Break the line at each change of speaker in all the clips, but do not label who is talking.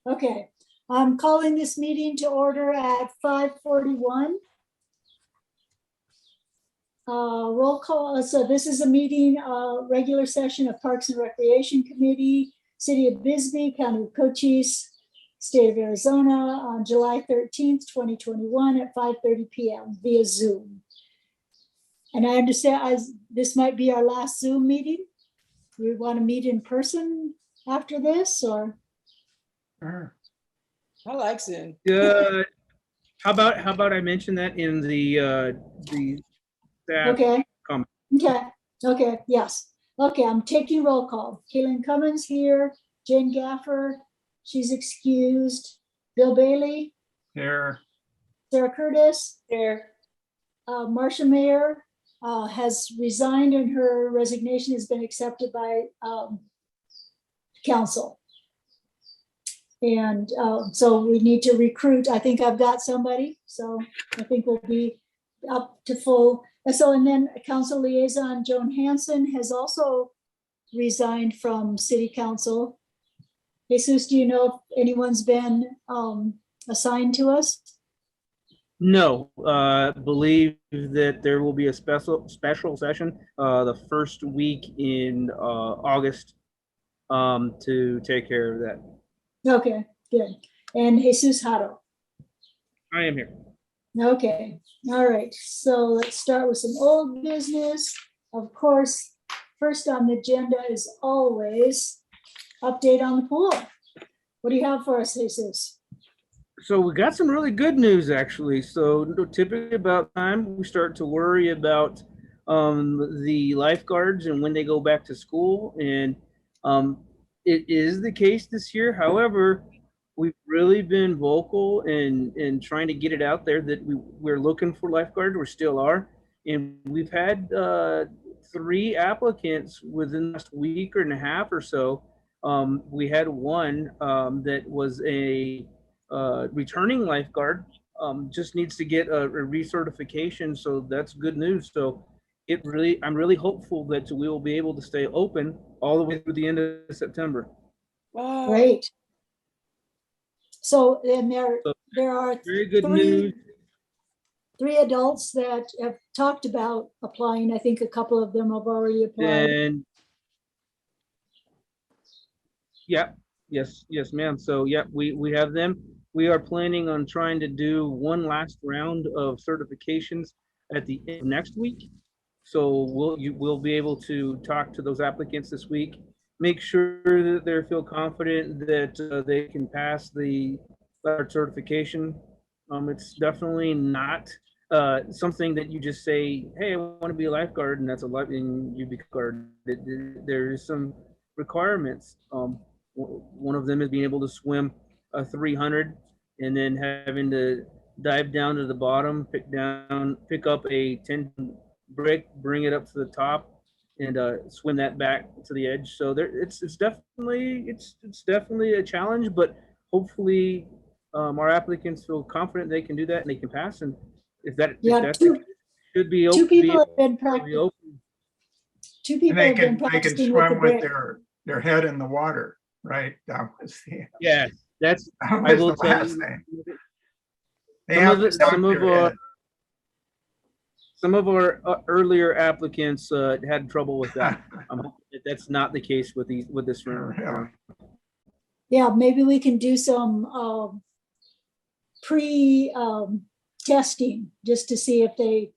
Okay, I'm calling this meeting to order at 5:41. Roll call. So this is a meeting, regular session of Parks and Recreation Committee, City of Bisbee, County of Cochise, State of Arizona, on July 13th, 2021 at 5:30 p.m. via Zoom. And I understand this might be our last Zoom meeting. Do we want to meet in person after this, or?
Sure.
I like Zoom.
Good. How about I mention that in the staff
Okay.
comment?
Okay, yes. Okay, I'm taking roll call. Kaylin Cummins here, Jane Gaffer, she's excused. Bill Bailey,
Here.
Sarah Curtis,
Here.
Marcia Mayer has resigned and her resignation has been accepted by council. And so we need to recruit. I think I've got somebody, so I think we'll be up to full. And then council liaison Joan Hanson has also resigned from city council. Jesus, do you know if anyone's been assigned to us?
No, believe that there will be a special session the first week in August to take care of that.
Okay, good. And Jesus Haro.
I am here.
Okay, all right. So let's start with some old business. Of course, first on the agenda is always update on the pool. What do you have for us, Jesus?
So we got some really good news, actually. So typically about time we start to worry about the lifeguards and when they go back to school. And it is the case this year. However, we've really been vocal in trying to get it out there that we're looking for lifeguards. We still are. And we've had 3 applicants within the last week and a half or so. We had one that was a returning lifeguard, just needs to get a recertification, so that's good news. So I'm really hopeful that we will be able to stay open all the way through the end of September.
Wow.
Great. So then there are
Very good news.
3 adults that have talked about applying. I think a couple of them have already applied.
And yeah, yes, ma'am. So yeah, we have them. We are planning on trying to do one last round of certifications at the end of next week. So we'll be able to talk to those applicants this week, make sure that they feel confident that they can pass the certification. It's definitely not something that you just say, hey, I want to be a lifeguard, and that's a life, and you become a lifeguard. There is some requirements. One of them is being able to swim a 300 and then having to dive down to the bottom, pick up a 10 brick, bring it up to the top, and swim that back to the edge. So it's definitely a challenge, but hopefully our applicants feel confident they can do that and they can pass. And if that's should be open.
2 people have been practicing. 2
And
people
they
have been
can
practicing with the
swim with
brick.
their head in the water, right? That was the,
Yeah, that's
that
I
was
will
the
tell
last
you.
thing. They have to duck their head.
Some of our earlier applicants had trouble with that. I'm hoping that that's not the case with this round.
Really?
Yeah, maybe we can do some pre testing just to see if they,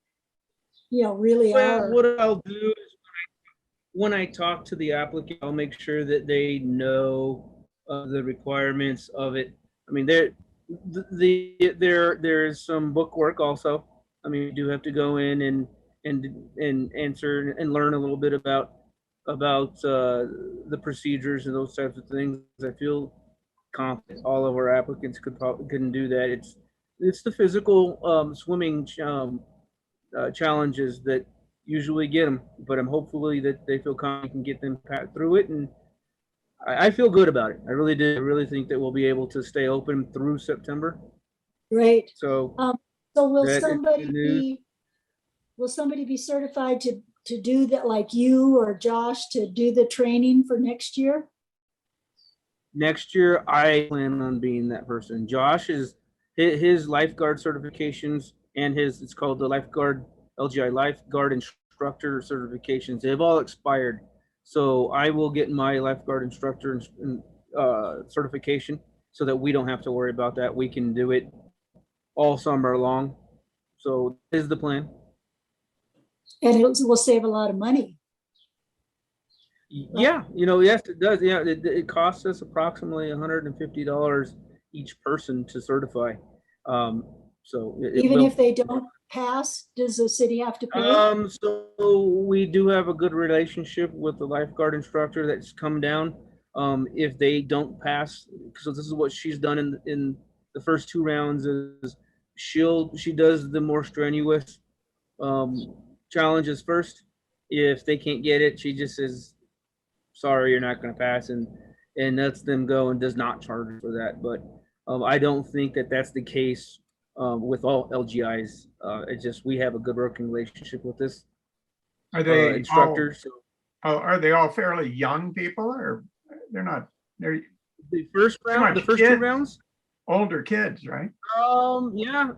really
Well,
are.
what I'll do is when I talk to the applicant, I'll make sure that they know the requirements of it. I mean, there is some book work also. I mean, you do have to go in and answer and learn a little bit about the procedures and those types of things. I feel confident all of our applicants couldn't do that. It's the physical swimming challenges that usually get them, but I'm hopefully that they feel confident can get them through it, and I feel good about it. I really do. I really think that we'll be able to stay open through September.
Great.
So,
So will
that is
somebody be certified to do that, like you or Josh, to do the training for next year?
Next year, I plan on being that person. Josh is his lifeguard certifications and it's called the lifeguard LGI lifeguard instructor certifications. They've all expired. So I will get my lifeguard instructor certification so that we don't have to worry about that. We can do it all summer long. So this is the plan.
And it will save a lot of money.
Yeah, yes, it does. Yeah, it costs us approximately $150 each person to certify. So
Even if they don't pass, does the city have to pay?
So we do have a good relationship with the lifeguard instructor that's come down. If they don't pass, so this is what she's done in the first 2 rounds is she does the more strenuous challenges first. If they can't get it, she just says, sorry, you're not going to pass, and lets them go and does not charge for that. But I don't think that that's the case with all LGIs. It's just we have a good working relationship with this
Are they
instructor. So
are they all fairly young people, or they're not? They're
the first round, the first
kids.
2 rounds,
older kids, right?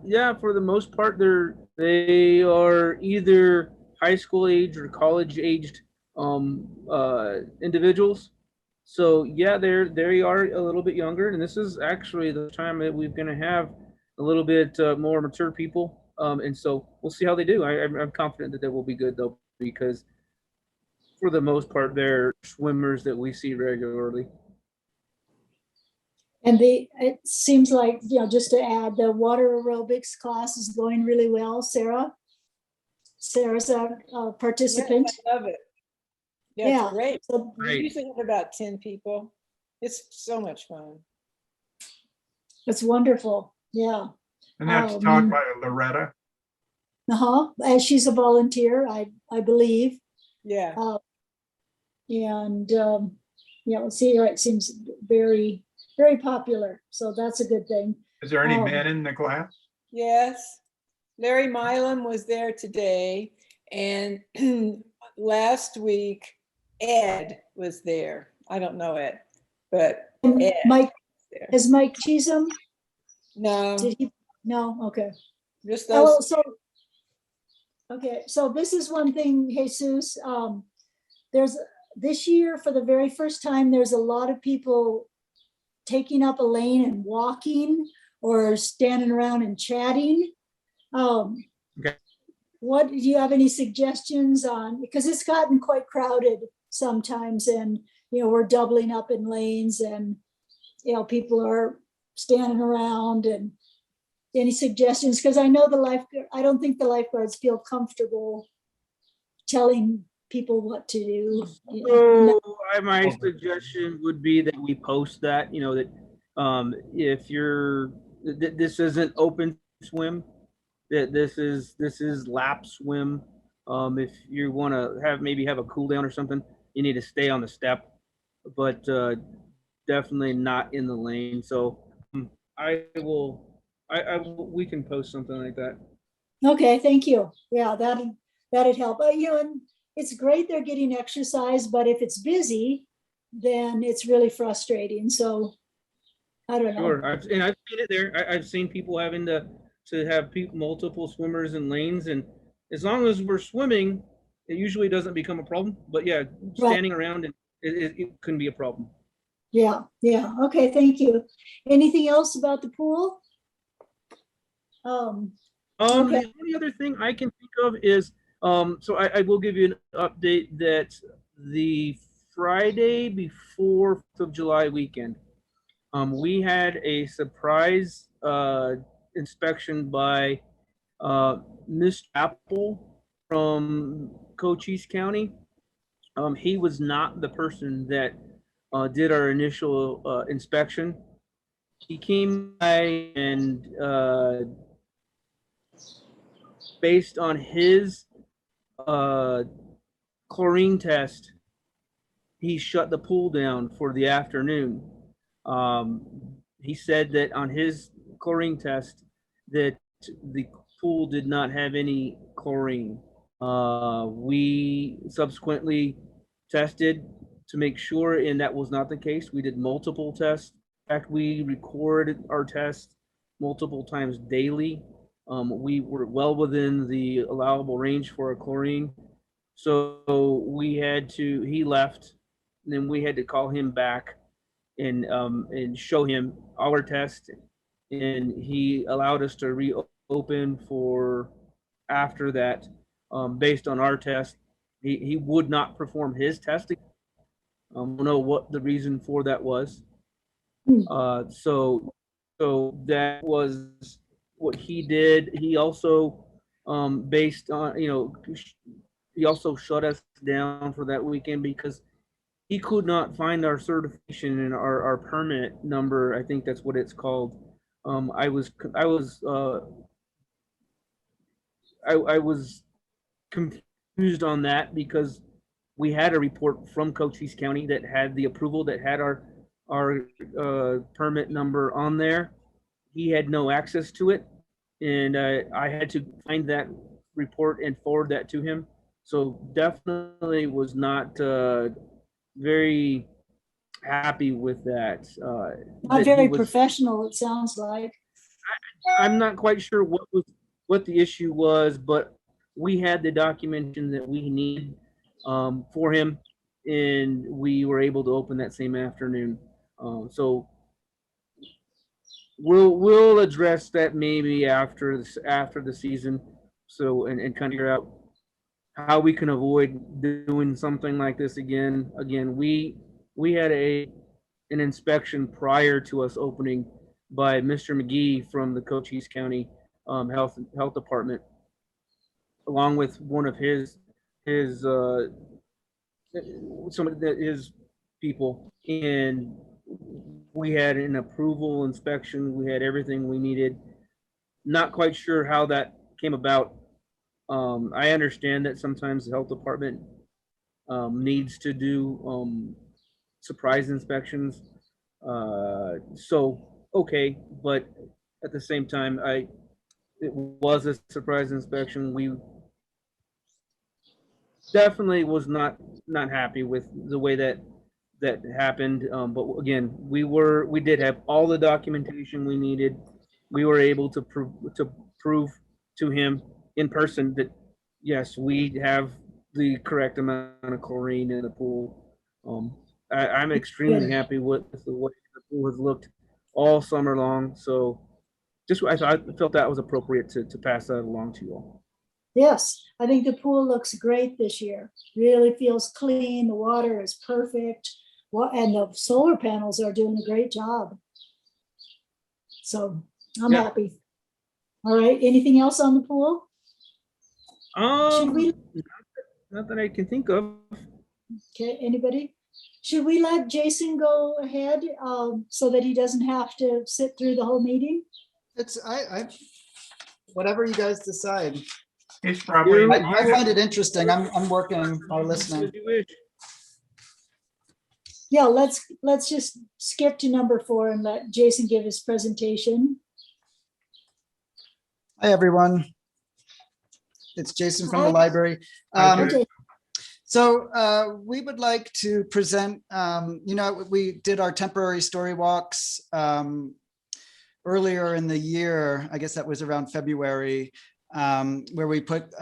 Yeah. For the most part, they are either high school age or college aged individuals. So yeah, they are a little bit younger, and this is actually the time that we're going to have a little bit more mature people. And so we'll see how they do. I'm confident that they will be good though, because for the most part, they're swimmers that we see regularly.
And it seems like, just to add, the water aerobics class is going really well. Sarah's a participant.
Yes, I love it. Yeah,
Yeah.
it's great.
So
We usually have about 10 people. It's so much fun.
it's wonderful. Yeah.
And that's taught by Loretta.
As she's a volunteer, I believe.
Yeah.
And we'll see her. It seems very, very popular. So that's a good thing.
Is there any men in the class?
Yes. Larry Milam was there today. And last week, Ed was there. I don't know Ed, but Ed
Mike,
there.
is Mike Chisholm?
No,
Did he? No, okay.
just those.
So this is one thing, Jesus. There's this year, for the very first time, there's a lot of people taking up a lane and walking or standing around and chatting.
Okay.
What do you have any suggestions on? Because it's gotten quite crowded sometimes, and we're doubling up in lanes, and people are standing around. And any suggestions? Because I know I don't think the lifeguards feel comfortable telling people what to do.
So my suggestion would be that we post that, that if this isn't open swim, that this is lap swim. If you want to maybe have a cool down or something, you need to stay on the step, but definitely not in the lane. So we can post something like that.
Okay, thank you. Yeah, that'd help. And it's great they're getting exercise, but if it's busy, then it's really frustrating. So I don't know.
Sure, I've seen it there. I've seen people having to have multiple swimmers in lanes, and as long as we're swimming, it usually doesn't become a problem. But yeah, standing around it can be a problem.
Yeah. Okay, thank you. Anything else about the pool? Okay.
The only other thing I can think of is so I will give you an update that the Friday before 4th of July weekend, we had a surprise inspection by Mr. Apple from Cochise County. He was not the person that did our initial inspection. He came by and based on his chlorine test, he shut the pool down for the afternoon. He said that on his chlorine test that the pool did not have any chlorine. We subsequently tested to make sure, and that was not the case. We did multiple tests. In fact, we recorded our tests multiple times daily. We were well within the allowable range for a chlorine. So he left, and then we had to call him back and show him our test. And he allowed us to reopen for after that, based on our test. He would not perform his testing. I don't know what the reason for that was. So that was what he did. He also, based on, he also shut us down for that weekend because he could not find our certification and our permit number. I think that's what it's called. I was confused on that because we had a report from Cochise County that had the approval, that had our permit number on there. He had no access to it, and I had to find that report and forward that to him. So definitely was not very happy with that.
Not very professional, it sounds like.
I'm not quite sure what the issue was, but we had the documentation that we need for him, and we were able to open that same afternoon. So we'll address that maybe after the season. So and kind of figure out how we can avoid doing something like this again. Again, we had an inspection prior to us opening by Mr. McGee from the Cochise County Health Department, along with one of his people, and we had an approval inspection. We had everything we needed. Not quite sure how that came about. I understand that sometimes the health department needs to do surprise inspections. So, okay, but at the same time, it was a surprise inspection. We definitely was not happy with the way that happened. But again, we did have all the documentation we needed. We were able to prove to him in person that yes, we have the correct amount of chlorine in the pool. I'm extremely happy with the way the pool has looked all summer long. So I felt that was appropriate to pass that along to you all.
Yes, I think the pool looks great this year. Really feels clean. The water is perfect. And the solar panels are doing a great job. So I'm happy. All right. Anything else on the pool?
Not that I can think of.
Okay, anybody? Should we let Jason go ahead so that he doesn't have to sit through the whole meeting?
It's whatever you guys decide.
It's probably.
I find it interesting. I'm working or listening.
Yeah, let's just skip to number 4 and let Jason give his presentation.
Hi, everyone. It's Jason from the
Hi.
library.
Okay.
So we would like to present, we did our temporary story walks earlier in the year. I guess that was around February, where we put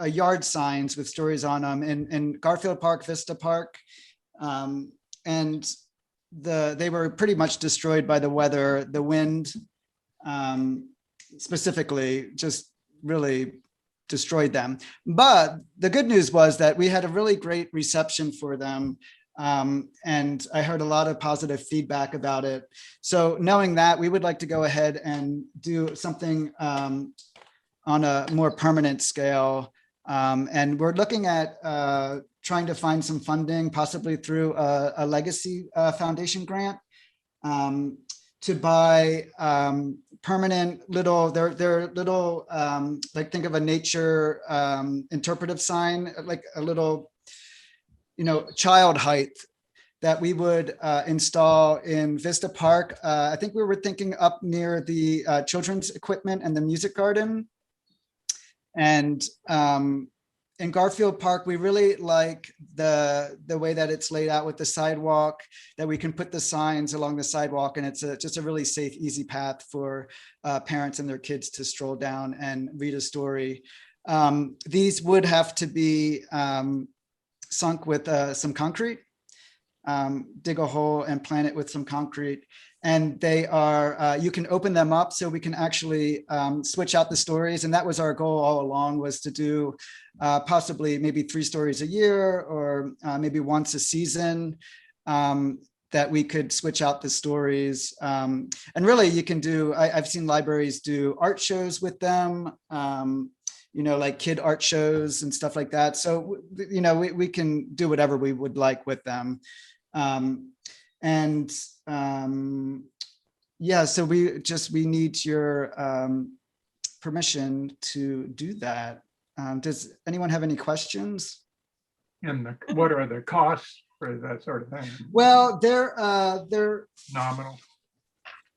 yard signs with stories on them in Garfield Park, Vista Park. And they were pretty much destroyed by the weather, the wind specifically just really destroyed them. But the good news was that we had a really great reception for them. And I heard a lot of positive feedback about it. So knowing that, we would like to go ahead and do something on a more permanent scale. And we're looking at trying to find some funding, possibly through a Legacy Foundation grant, to buy permanent little, they're little, like think of a nature interpretive sign, like a little, child height that we would install in Vista Park. I think we were thinking up near the children's equipment and the music garden. And in Garfield Park, we really like the way that it's laid out with the sidewalk, that we can put the signs along the sidewalk, and it's just a really safe, easy path for parents and their kids to stroll down and read a story. These would have to be sunk with some concrete, dig a hole and plant it with some concrete. And they are, you can open them up so we can actually switch out the stories. And that was our goal all along, was to do possibly maybe 3 stories a year, or maybe once a season, that we could switch out the stories. And really you can do, I've seen libraries do art shows with them, you know, like kid art shows and stuff like that. So, you know, we can do whatever we would like with them. Yeah, so we need your permission to do that. Does anyone have any questions?
And what are the costs for that sort of thing?
Well, they're
Nominal.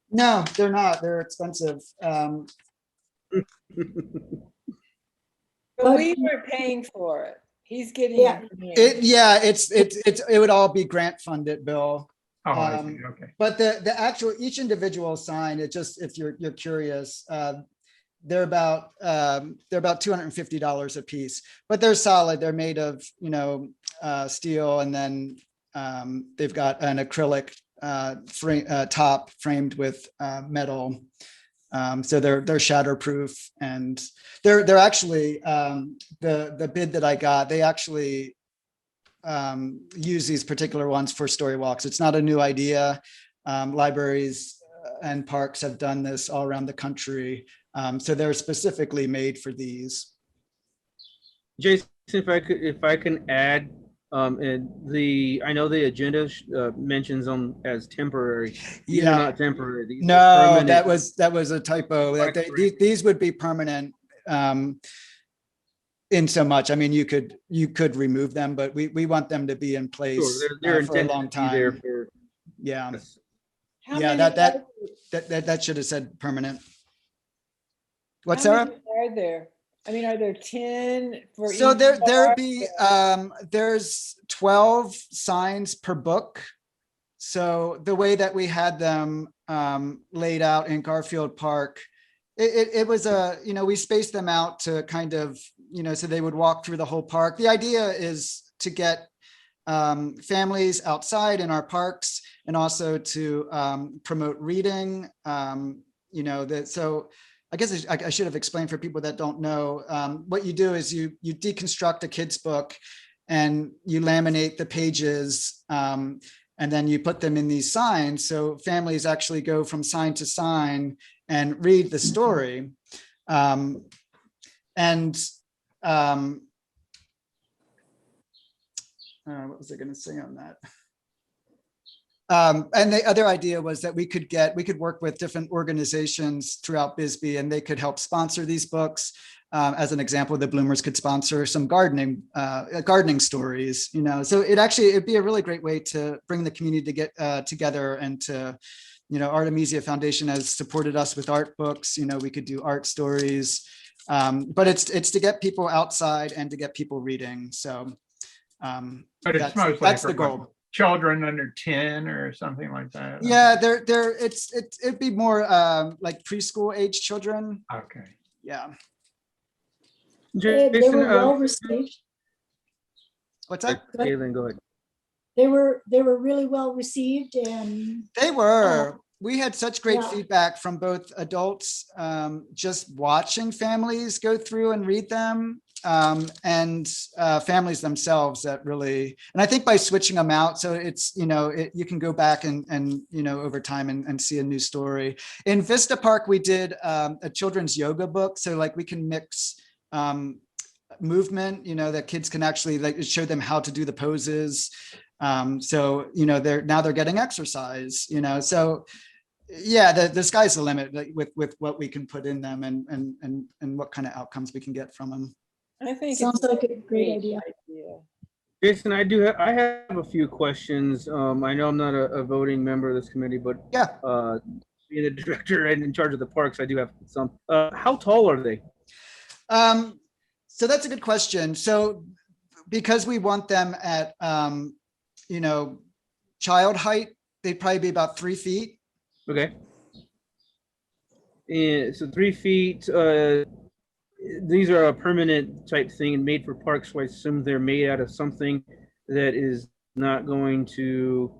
no, they're not. They're expensive.
But we were paying for it. He's getting
Yeah.
It would all be grant funded, Bill.
Oh, I see, okay.
But the actual, each individual sign, it just, if you're curious, they're about $250 a piece, but they're solid. They're made of, you know, steel, and then they've got an acrylic top framed with metal. So they're shatterproof, and they're actually the bid that I got, they actually use these particular ones for story walks. It's not a new idea. Libraries and parks have done this all around the country. So they're specifically made for these.
Jason, if I can add, and I know the agenda mentions them as temporary. These are not temporary. These are
No,
permanent.
that was a typo. Like these would be permanent. In so much, I mean, you could remove them, but we want them to be in place
Sure, they're
for a
intended
long
to be there
time.
for.
Yeah,
How
yeah,
many
that should have said permanent. What's
how
Sarah?
many are there? I mean, are there 10 for
So
each
there'd
park?
be there's 12 signs per book. So the way that we had them laid out in Garfield Park, it was you know, we spaced them out to kind of, you know, so they would walk through the whole park. The idea is to get families outside in our parks, and also to promote reading. You know, so I guess I should have explained for people that don't know. What you do is you deconstruct a kid's book, and you laminate the pages, and then you put them in these signs. So families actually go from sign to sign and read the story. What was I going to say on that? And the other idea was that we could work with different organizations throughout Bisbee, and they could help sponsor these books. As an example, the Bloomers could sponsor some gardening stories, you know. So it'd be a really great way to bring the community to get together, and to, you know, Artemisia Foundation has supported us with art books. You know, we could do art stories, but it's to get people outside and to get people reading. So,
But it's mostly
that's
for
the goal.
what, children under 10 or something like that?
Yeah, it'd be more like preschool age children.
Okay.
Yeah.
They
Jason,
were well received.
What's that?
Caitlin, go ahead.
They were really well received, and
They were. We had such great
Yeah.
feedback from both adults, just watching families go through and read them, and families themselves that really, and I think by switching them out, so it's, you know, you can go back and you know, over time and see a new story. In Vista Park, we did a children's yoga book. So like we can mix movement, you know, that kids can actually, like, show them how to do the poses. So, you know, they're getting exercise, you know, so yeah, the sky's the limit, like, with what we can put in them, and what kind of outcomes we can get from them.
I think
sounds
it's
like a great idea.
Jason, I have a few questions. I know I'm not a voting member of this committee, but
Yeah.
being the director and in charge of the parks, I do have some. How tall are they?
So that's a good question. So because we want them at, child height, they'd probably be about 3 feet.
Okay. And so 3 feet, these are a permanent type thing and made for parks, so I assume they're made out of something that is not going to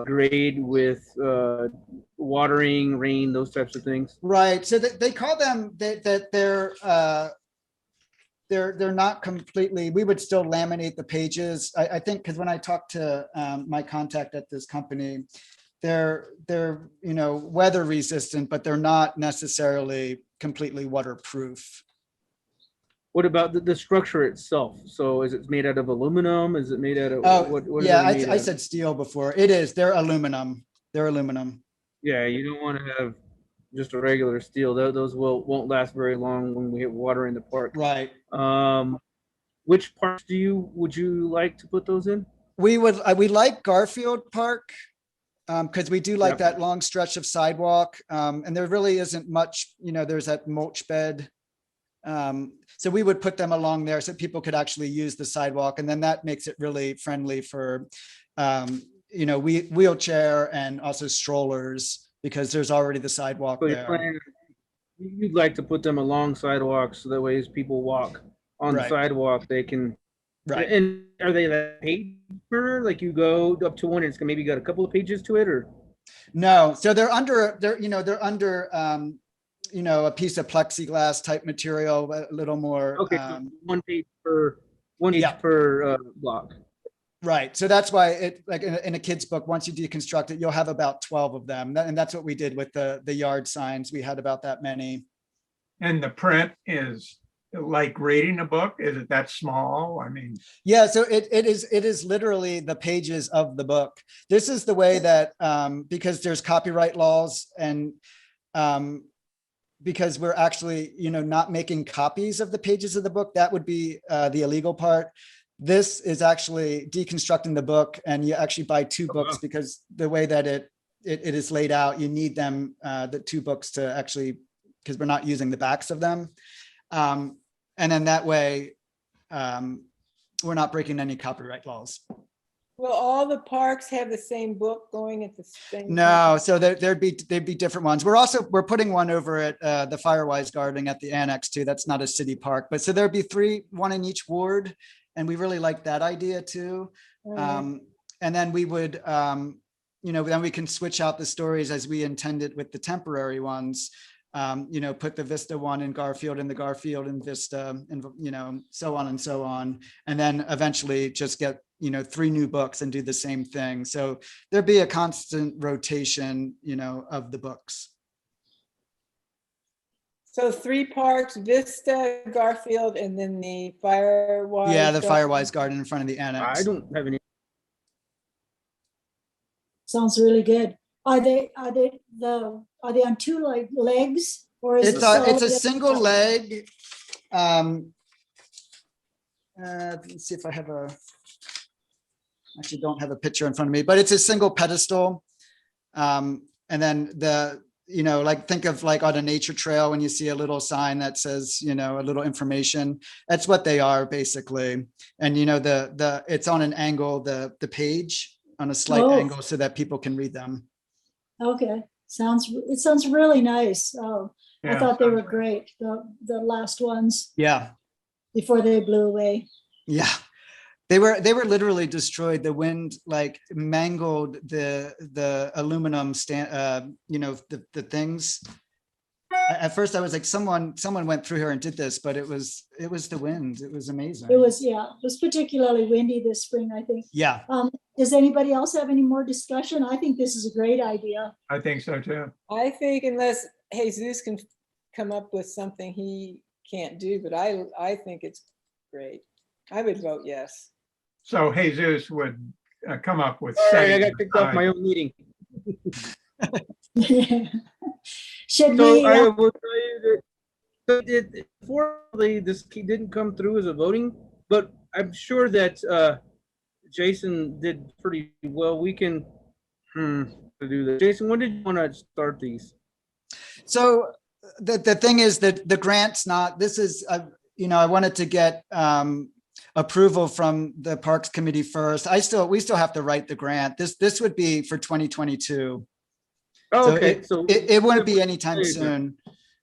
grade with watering, rain, those types of things.
Right. So they call them that they're not completely, we would still laminate the pages. I think because when I talked to my contact at this company, they're weather resistant, but they're not necessarily completely waterproof.
What about the structure itself? So is it made out of aluminum? Is it made out of
Oh,
what is
yeah,
it made
I
out of?
said steel before. It is. They're aluminum. They're aluminum.
Yeah, you don't want to have just a regular steel. Those won't last very long when we hit water in the park.
Right.
Which parks would you like to put those in?
We like Garfield Park because we do like
Yep.
that long stretch of sidewalk. And there really isn't much, there's that mulch bed. So we would put them along there so people could actually use the sidewalk. And then that makes it really friendly for, wheelchair and also strollers because there's already the sidewalk
So you're
there.
planning, you'd like to put them along sidewalks so that way as people walk on the
Right.
sidewalk, they can.
Right.
And are they that paper? Like you go up to one, and it's maybe got a couple of pages to it, or?
No, so they're under a piece of plexiglass type material, a little more.
Okay, so one page per
Yeah.
block.
Right. So that's why it, like in a kid's book, once you deconstruct it, you'll have about 12 of them. And that's what we did with the yard signs. We had about that many.
And the print is like reading a book? Is it that small? I mean,
Yeah, so it is literally the pages of the book. This is the way that because there's copyright laws and because we're actually, not making copies of the pages of the book, that would be the illegal part. This is actually deconstructing the book, and you actually buy 2 books
wow.
because the way that it is laid out, you need them, the 2 books to actually, because we're not using the backs of them. And then that way, we're not breaking any copyright laws.
Will all the parks have the same book going at the same time?
No, so they'd be different ones. We're putting one over at the Firewise Garden at the annex too. That's not a city park, but so there'd be 3, 1 in each ward. And we really like that idea too. And then we would, then we can switch out the stories as we intended with the temporary ones. Put the Vista one in Garfield and the Garfield in Vista and, so on and so on. And then eventually just get, 3 new books and do the same thing. So there'd be a constant rotation, of the books.
So 3 parks, Vista, Garfield, and then the Firewise.
Yeah, the
Garden.
Firewise Garden in front of the annex.
I don't have any.
Sounds really good. Are they on 2 like legs or is
It's
it
a
solid?
single leg. Let's see if I have actually don't have a picture in front of me, but it's a single pedestal. And then think of like on a nature trail when you see a little sign that says, a little information. That's what they are basically. And it's on an angle, the page on a slight angle so that people can read them.
Okay, it sounds really nice. Oh, I
yeah,
thought they were great, the last ones
Yeah.
before they blew away.
Yeah. They were literally destroyed. The wind like mangled the aluminum the things. At first I was like, someone went through here and did this, but it was the wind. It was amazing.
It was particularly windy this spring, I think.
Yeah.
Does anybody else have any more discussion? I think this is a great idea.
I think so too.
I think unless Jesus can come up with something he can't do, but I think it's great. I would vote yes.
So Jesus would come up with.
Sorry, I
setting
got kicked off
aside-
my own meeting.
Should
So
we,
I will tell you that unfortunately, this didn't come through as a voting, but I'm sure that Jason did pretty well. We can do this. Jason, when did you want to start these?
So the thing is that the grant's not, this is, I wanted to get approval from the Parks Committee first. We still have to write the grant. This would be for 2022.
Oh,
So
okay, so.
it wouldn't be anytime
There you go.
soon.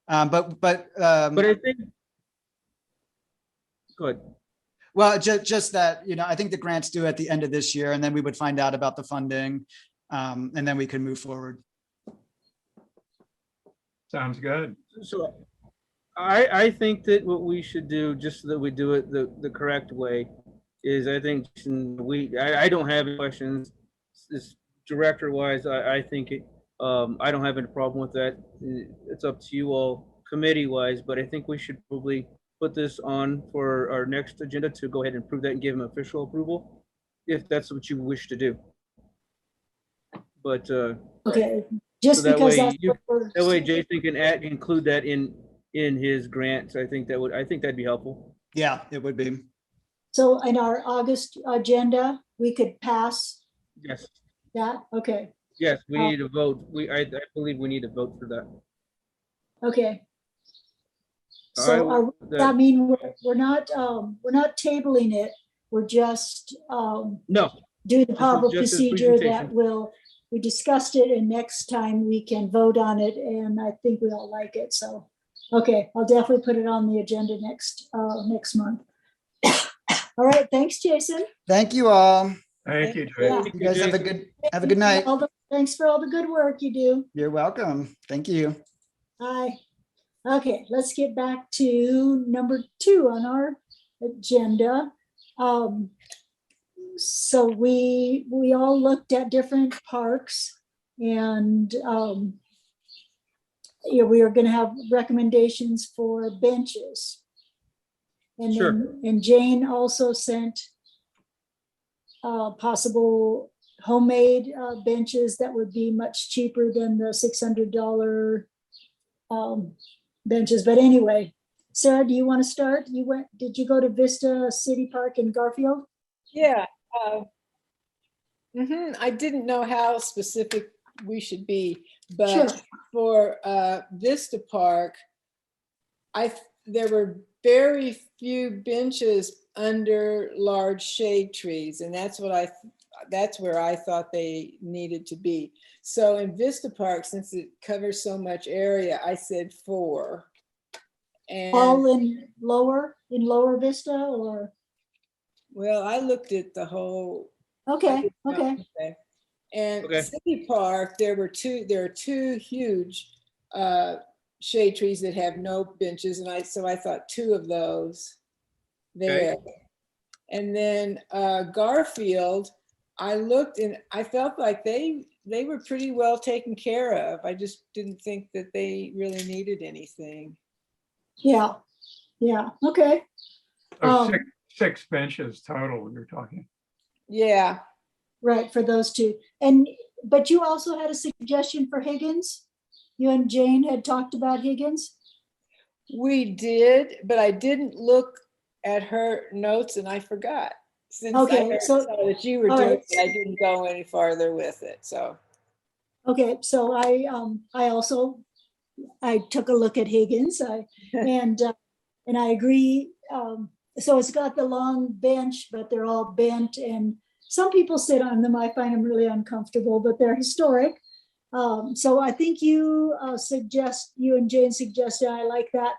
But
But I think. Good.
well, just that, I think the grant's due at the end of this year, and then we would find out about the funding, and then we can move forward.
Sounds good.
So I think that what we should do, just so that we do it the correct way, is I think I don't have any questions. This director wise, I think I don't have any problem with that. It's up to you all committee wise, but I think we should probably put this on for our next agenda to go ahead and approve that and give them official approval, if that's what you wish to do. But
Okay, just
So that
because
way
that's what we're.
that way Jason can include that in his grants. I think that'd be helpful.
Yeah, it would be.
So in our August agenda, we could pass
Yes,
that? Okay,
yes, we need to vote. I believe we need to vote for that.
okay.
I
So
will-
I mean, we're not tabling it. We're just
No,
doing the proper
just his
procedure that
presentation.
we discussed it, and next time we can vote on it, and I think we all like it, so. Okay, I'll definitely put it on the agenda next month. All right, thanks, Jason.
Thank you all.
Thank you,
Yeah.
Jay.
You guys have a good night.
Thanks for all the good work you do.
You're welcome. Thank you.
Bye. Okay, let's get back to number 2 on our agenda. So we all looked at different parks, and we are going to have recommendations for benches. And
Sure.
and Jane also sent possible homemade benches that would be much cheaper than the $600 benches. But anyway, Sarah, do you want to start? Did you go to Vista City Park in Garfield?
Yeah. I didn't know how specific we should be,
Sure.
but for Vista Park, there were very few benches under large shade trees, and that's where I thought they needed to be. So in Vista Park, since it covers so much area, I said 4. And
All in lower Vista, or?
well, I looked at the whole.
Okay, okay.
And
Okay.
City Park, there are 2 huge shade trees that have no benches, and so I thought 2 of those there. And then Garfield, I looked and I felt like they were pretty well taken care of. I just didn't think that they really needed anything.
Yeah, okay.
So six benches total, you're talking.
Yeah,
Right, for those 2. But you also had a suggestion for Higgins? You and Jane had talked about Higgins?
we did, but I didn't look at her notes and I forgot. Since
Okay,
I
so-
saw that you were
all
doing
right.
it, I didn't go any farther with it, so.
Okay, so I took a look at Higgins, and I agree. So it's got the long bench, but they're all bent, and some people sit on them. I find them really uncomfortable, but they're historic. So I think you and Jane suggested, I like that,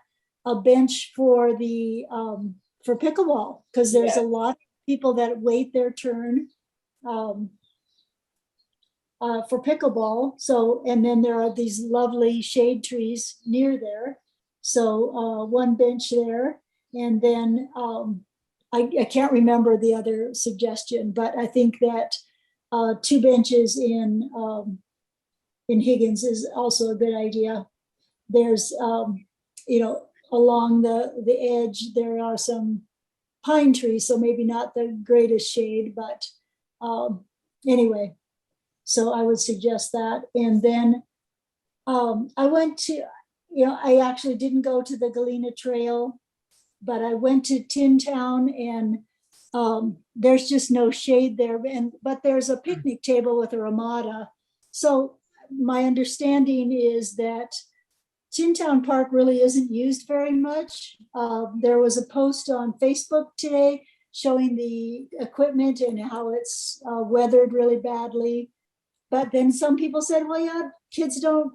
a bench for the for pickleball, because there's a lot of people that wait their turn for pickleball. So, and then there are these lovely shade trees near there. So one bench there, and then I can't remember the other suggestion, but I think that 2 benches in Higgins is also a good idea. There's, along the edge, there are some pine trees, so maybe not the greatest shade, but anyway, so I would suggest that. And then I went to, I actually didn't go to the Galena Trail, but I went to Tin Town, and there's just no shade there, but there's a picnic table with a ramada. So my understanding is that Town Park really isn't used very much. There was a post on Facebook today showing the equipment and how it's weathered really badly. But then some people said, well, yeah, kids don't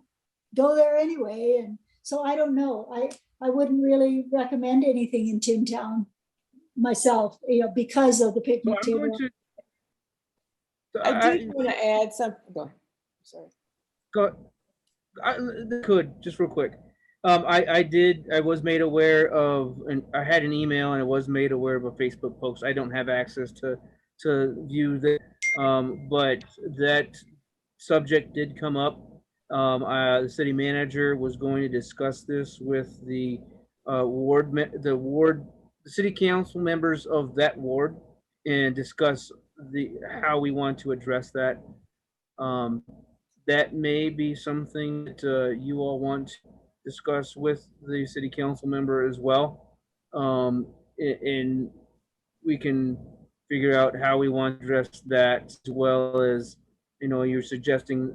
go there anyway. And so I don't know. I wouldn't really recommend anything in Town myself, because of the
So
picnic
I'm going
table.
to. So
I did want to add something. Go. Sorry.
Go, I could, just real quick. I was made aware of, and I had an email and I was made aware of a Facebook post. I don't have access to view that, but that subject did come up. The city manager was going to discuss this with the the city council members of that ward and discuss how we want to address that. Um, that may be something that you all want to discuss with the city council member as well. And we can figure out how we want to address that, as well as, you're suggesting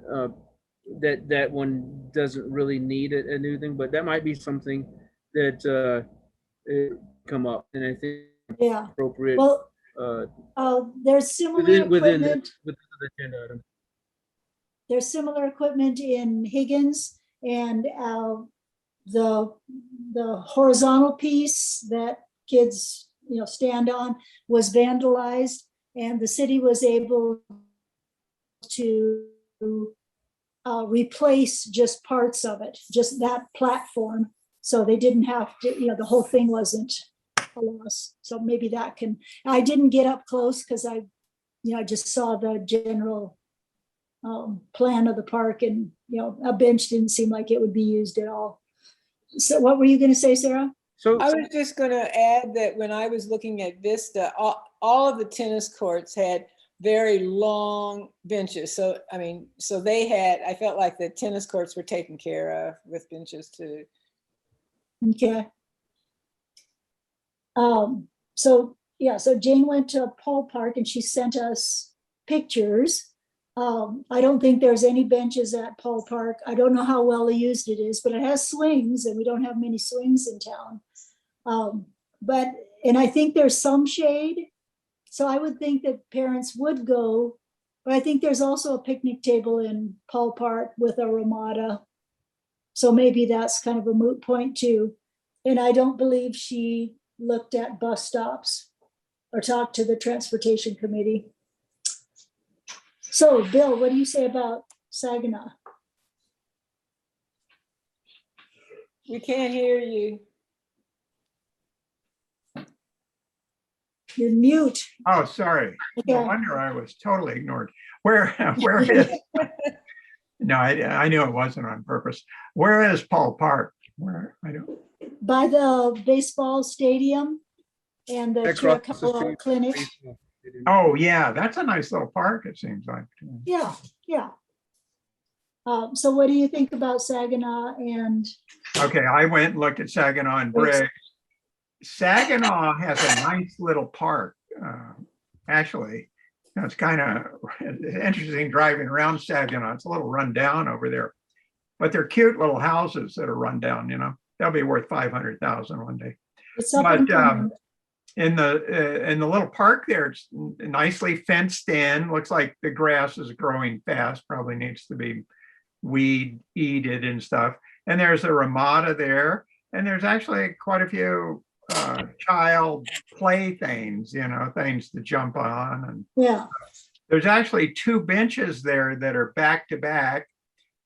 that one doesn't really need a new thing, but that might be something that come up, and I think
Yeah,
appropriate
well, there's similar
within
equipment.
the agenda item.
There's similar equipment in Higgins, and the horizontal piece that kids stand on was vandalized, and the city was able to replace just parts of it, just that platform, so they didn't have to, the whole thing wasn't a loss. So maybe that can. I didn't get up close because I just saw the general plan of the park, and a bench didn't seem like it would be used at all. So what were you going to say, Sarah?
So
I was just going to add that when I was looking at Vista, all of the tennis courts had very long benches. So, I felt like the tennis courts were taken care of with benches too.
Okay. So Jane went to Paul Park and she sent us pictures. I don't think there's any benches at Paul Park. I don't know how well used it is, but it has swings, and we don't have many swings in town. And I think there's some shade. So I would think that parents would go, but I think there's also a picnic table in Paul Park with a Ramada. So maybe that's kind of a moot point too. And I don't believe she looked at bus stops or talked to the transportation committee. So Bill, what do you say about Saginaw?
We can't hear you.
You're mute.
Oh, sorry. No
Okay.
wonder I was totally ignored. Where is? No, I knew it wasn't on purpose. Where is Paul Park? Where, I don't.
By the baseball stadium and the
Across the
couple
street.
of clinics.
Oh, yeah, that's a nice little park, it seems like.
Yeah. So what do you think about Saginaw and?
Okay, I went and looked at Saginaw and Briggs. Saginaw has a nice little park. Actually, it's kind of interesting driving around Saginaw. It's a little run down over there, but they're cute little houses that are run down. They'll be worth 500,000 one day.
It's up and
But
coming.
in the little park there, it's nicely fenced in. Looks like the grass is growing fast. Probably needs to be weeded and stuff. And there's a Ramada there, and there's actually quite a few child play things, things to jump on. And
Yeah.
there's actually two benches there that are back to back.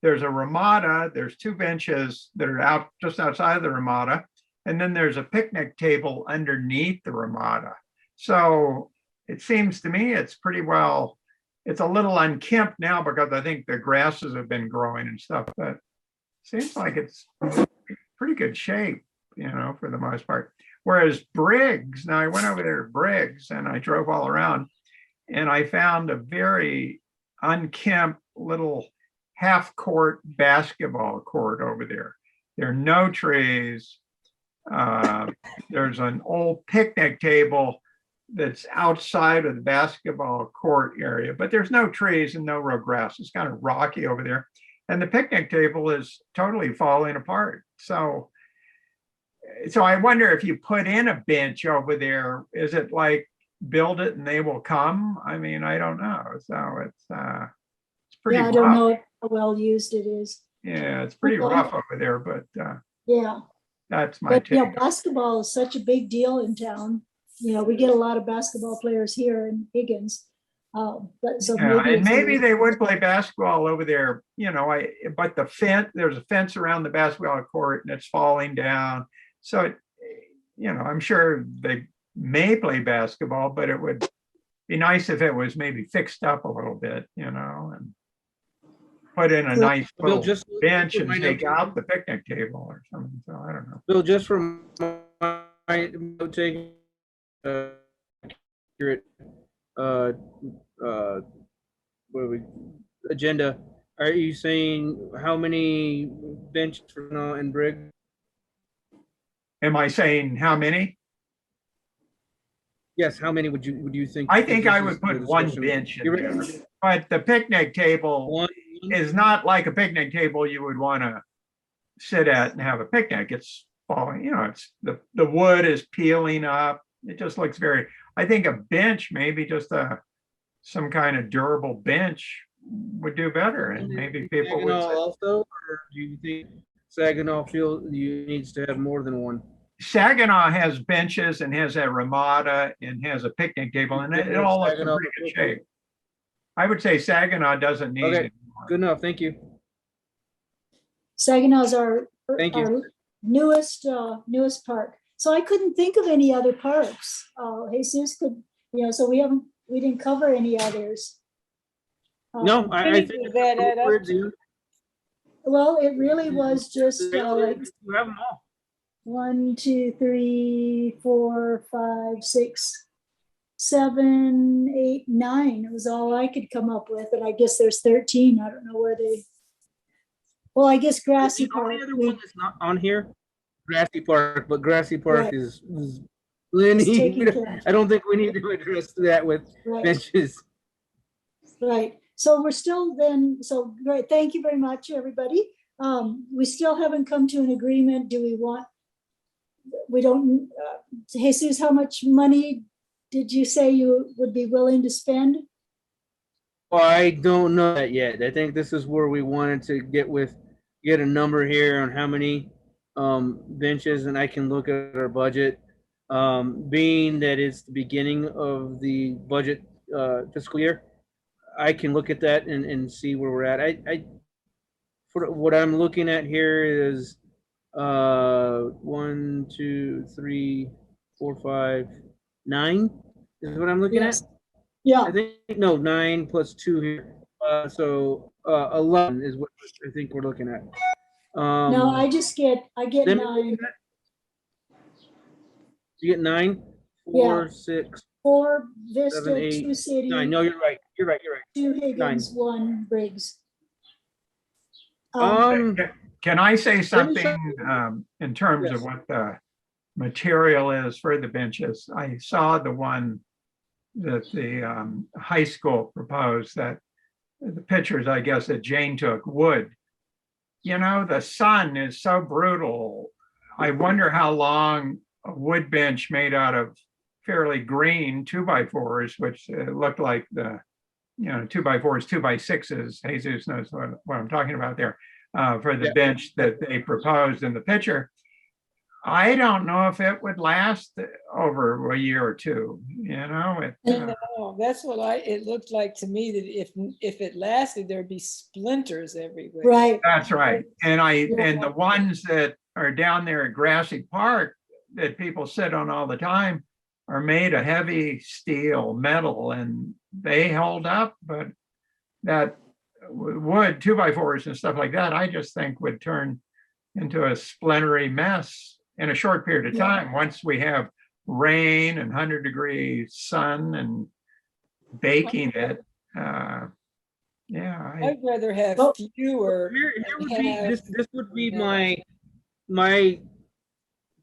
There's a Ramada. There's two benches that are just outside of the Ramada. And then there's a picnic table underneath the Ramada. So it seems to me it's pretty well, it's a little unkempt now because I think the grasses have been growing and stuff, but it seems like it's pretty good shape, for the most part. Whereas Briggs, now I went over there to Briggs and I drove all around and I found a very unkempt little half-court basketball court over there. There are no trees. There's an old picnic table that's outside of the basketball court area, but there's no trees and no real grass. It's kind of rocky over there. and the picnic table is totally falling apart. So I wonder if you put in a bench over there, is it like build it and they will come? I mean, I don't know. So it's pretty
Yeah, I don't
rough.
know how well used it is.
Yeah, it's pretty
Okay.
rough over there, but
Yeah,
that's my
but yeah,
take.
basketball is such a big deal in town. You know, we get a lot of basketball players here in Higgins. But so
Yeah, and
it's a-
maybe they would play basketball over there, but the fence, there's a fence around the basketball court and it's falling down. So, I'm sure they may play basketball, but it would be nice if it was maybe fixed up a little bit, and put in a
Bill,
nice
Bill,
little
just
bench
for
and
my
take
notes-
out the picnic table or something. So I don't know.
Bill, just from my note taking, accurate, what are we, agenda, are you saying how many benches for now and Briggs?
Am I saying how many?
Yes, how many would you think?
I think I
This
would
is
put
the
one
discussion.
bench in
You're
there.
right.
But the picnic table
One,
is not like a picnic table you would want to sit at and have a picnic. It's falling, it's the wood is peeling up. It just looks I think a bench, maybe just some kind of durable bench would do better, and maybe people would
Saginaw
say.
also, or do you think Saginaw needs to have more than one?
Saginaw has benches and has a ramada and has a picnic table, and it all looks in
Saginaw-
pretty good shape. I would say Saginaw doesn't need
Okay.
it.
Good enough, thank you.
Saginaw's our
Thank you.
our newest park. So I couldn't think of any other parks. Jesus could, so we didn't cover any others.
No, I
Maybe
think.
we'll vet it up.
Well, it really was just like
You have them all.
1, 2, 3, 4, 5, 6, 7, 8, 9. It was all I could come up with, and I guess there's 13. I don't know where they. Well, I guess Grassy
The only
Park.
other one that's not on here, Grassy Park, but Grassy Park
Right.
is
is
plenty.
taken care
I don't think we need to address that with
of. Right.
benches.
Right, so we're still then, so great, thank you very much, everybody. We still haven't come to an agreement. We don't, Jesus, how much money did you say you would be willing to spend?
Well, I don't know that yet. I think this is where we wanted to get a number here on how many benches, and I can look at our budget. Being that it's the beginning of the budget fiscal year, I can look at that and see where we're at. For what I'm looking at here is 1, 2, 3, 4, 5, 9 is what I'm looking
Yes.
at.
Yeah,
I think, no, 9 plus 2 here. So 11 is what I think we're looking at.
no, I get
let me
9,
look at- You get 9,
Yeah.
4, 6,
4 Vista,
7, 8,
2 City,
9. No, you're right. You're right.
2 Higgins, 1 Briggs.
Can I say
Let me
something in terms of
Yes.
what the material is for the benches? I saw the one that the high school proposed, that the pictures, I guess, that Jane took, wood. The sun is so brutal. I wonder how long a wood bench made out of fairly green 2x4s, which looked like the 2x4s, 2x6s. Jesus knows what I'm talking about there. For the
Yeah.
bench that they proposed in the picture. I don't know if it would last over a year or two,
No, that's what it looked like to me, that if it lasted, there'd be splinters everywhere.
Right,
That's right. And the ones that are down there at Grassy Park that people sit on all the time are made of heavy steel, metal, and they hold up, but that wood 2x4s and stuff like that, I just think would turn into a splintery mess in a short period of
Yeah.
time. Once we have rain and 100-degree sun and baking it.
I'd rather have
Well,
fewer.
Here would be,
Yeah.
this would be
Yeah.
my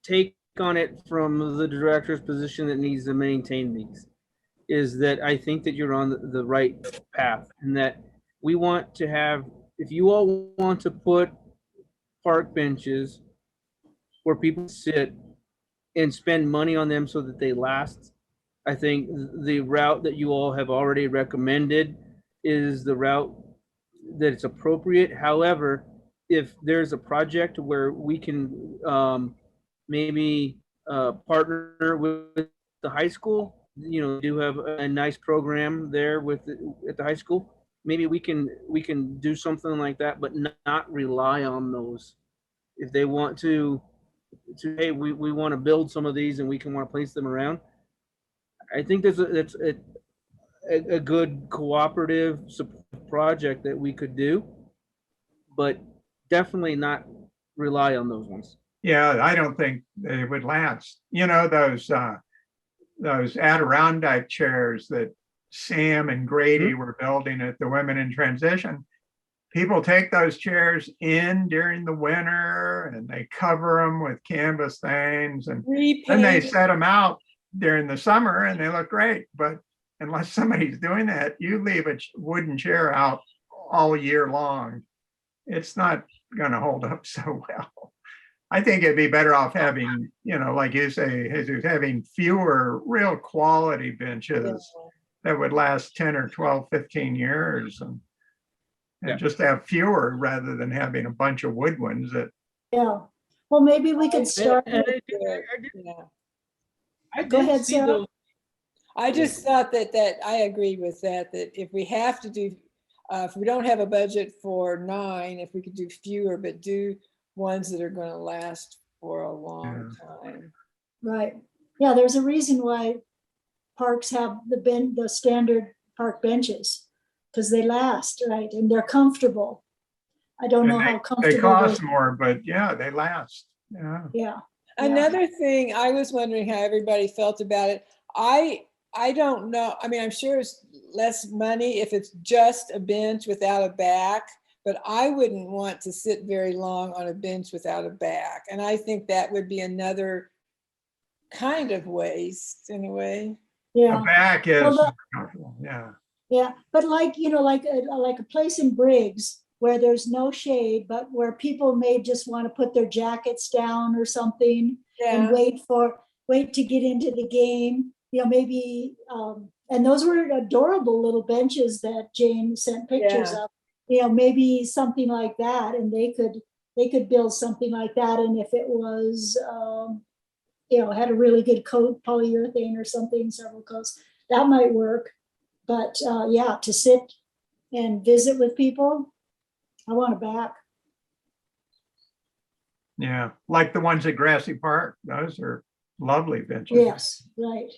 take on it from the director's position that needs to maintain these, is that I think that you're on the right path, and that we want to have if you all want to put park benches where people sit and spend money on them so that they last, I think the route that you all have already recommended is the route that it's appropriate. However, if there's a project where we can maybe partner with the high school, you know, do have a nice program there at the high school. Maybe we can do something like that, but not rely on those. If they want to hey, we want to build some of these and we can want to place them around. I think that's a good cooperative project that we could do, but definitely not rely on those ones.
Yeah, I don't think they would last. You know, those Adirondack chairs that Sam and Grady were building at the Women in Transition. People take those chairs in during the winter and they cover them with canvas things, and then they
Repaint.
set them out during the summer and they look great. But unless somebody's doing that, you leave a wooden chair out all year long, it's not going to hold up so well. I think it'd be better off having, you know, like you say, Jesus, having fewer real quality benches that would last 10 or 12, 15 years, and
Yeah.
just have fewer rather than having a bunch of wood ones that,
Yeah, well, maybe we could start,
And
with-
I
Go
did
ahead,
see
Sarah.
those.
I just thought that I agree with that if we have to do, if we don't have a budget for 9, if we could do fewer, but do ones that are going to last for a long time.
right, yeah, there's a reason why parks have the standard park benches, because they last, right, and they're comfortable. I don't know how
they
comfortable.
cost more, but yeah, they last. Yeah.
Yeah,
Another thing, I was wondering how everybody felt about it. I don't know. I mean, I'm sure it's less money if it's just a bench without a back, but I wouldn't want to sit very long on a bench without a back. And I think that would be another kind of waste anyway.
The
yeah,
back is
Well,
comfortable. Yeah.
yeah, but like, you know, like a place in Briggs where there's no shade, but where people may just want to put their jackets down or something and wait to get into the game, you know, maybe, and those were adorable little benches that Jane sent pictures
Yeah.
of, you know, maybe something like that, and they could build something like that, and if it was, you know, had a really good coat, polyurethane or something, several coats, that might work. But yeah, to sit and visit with people, I want it back.
Yeah. Like the ones at Grassy Park. Those are lovely benches.
Yes, right.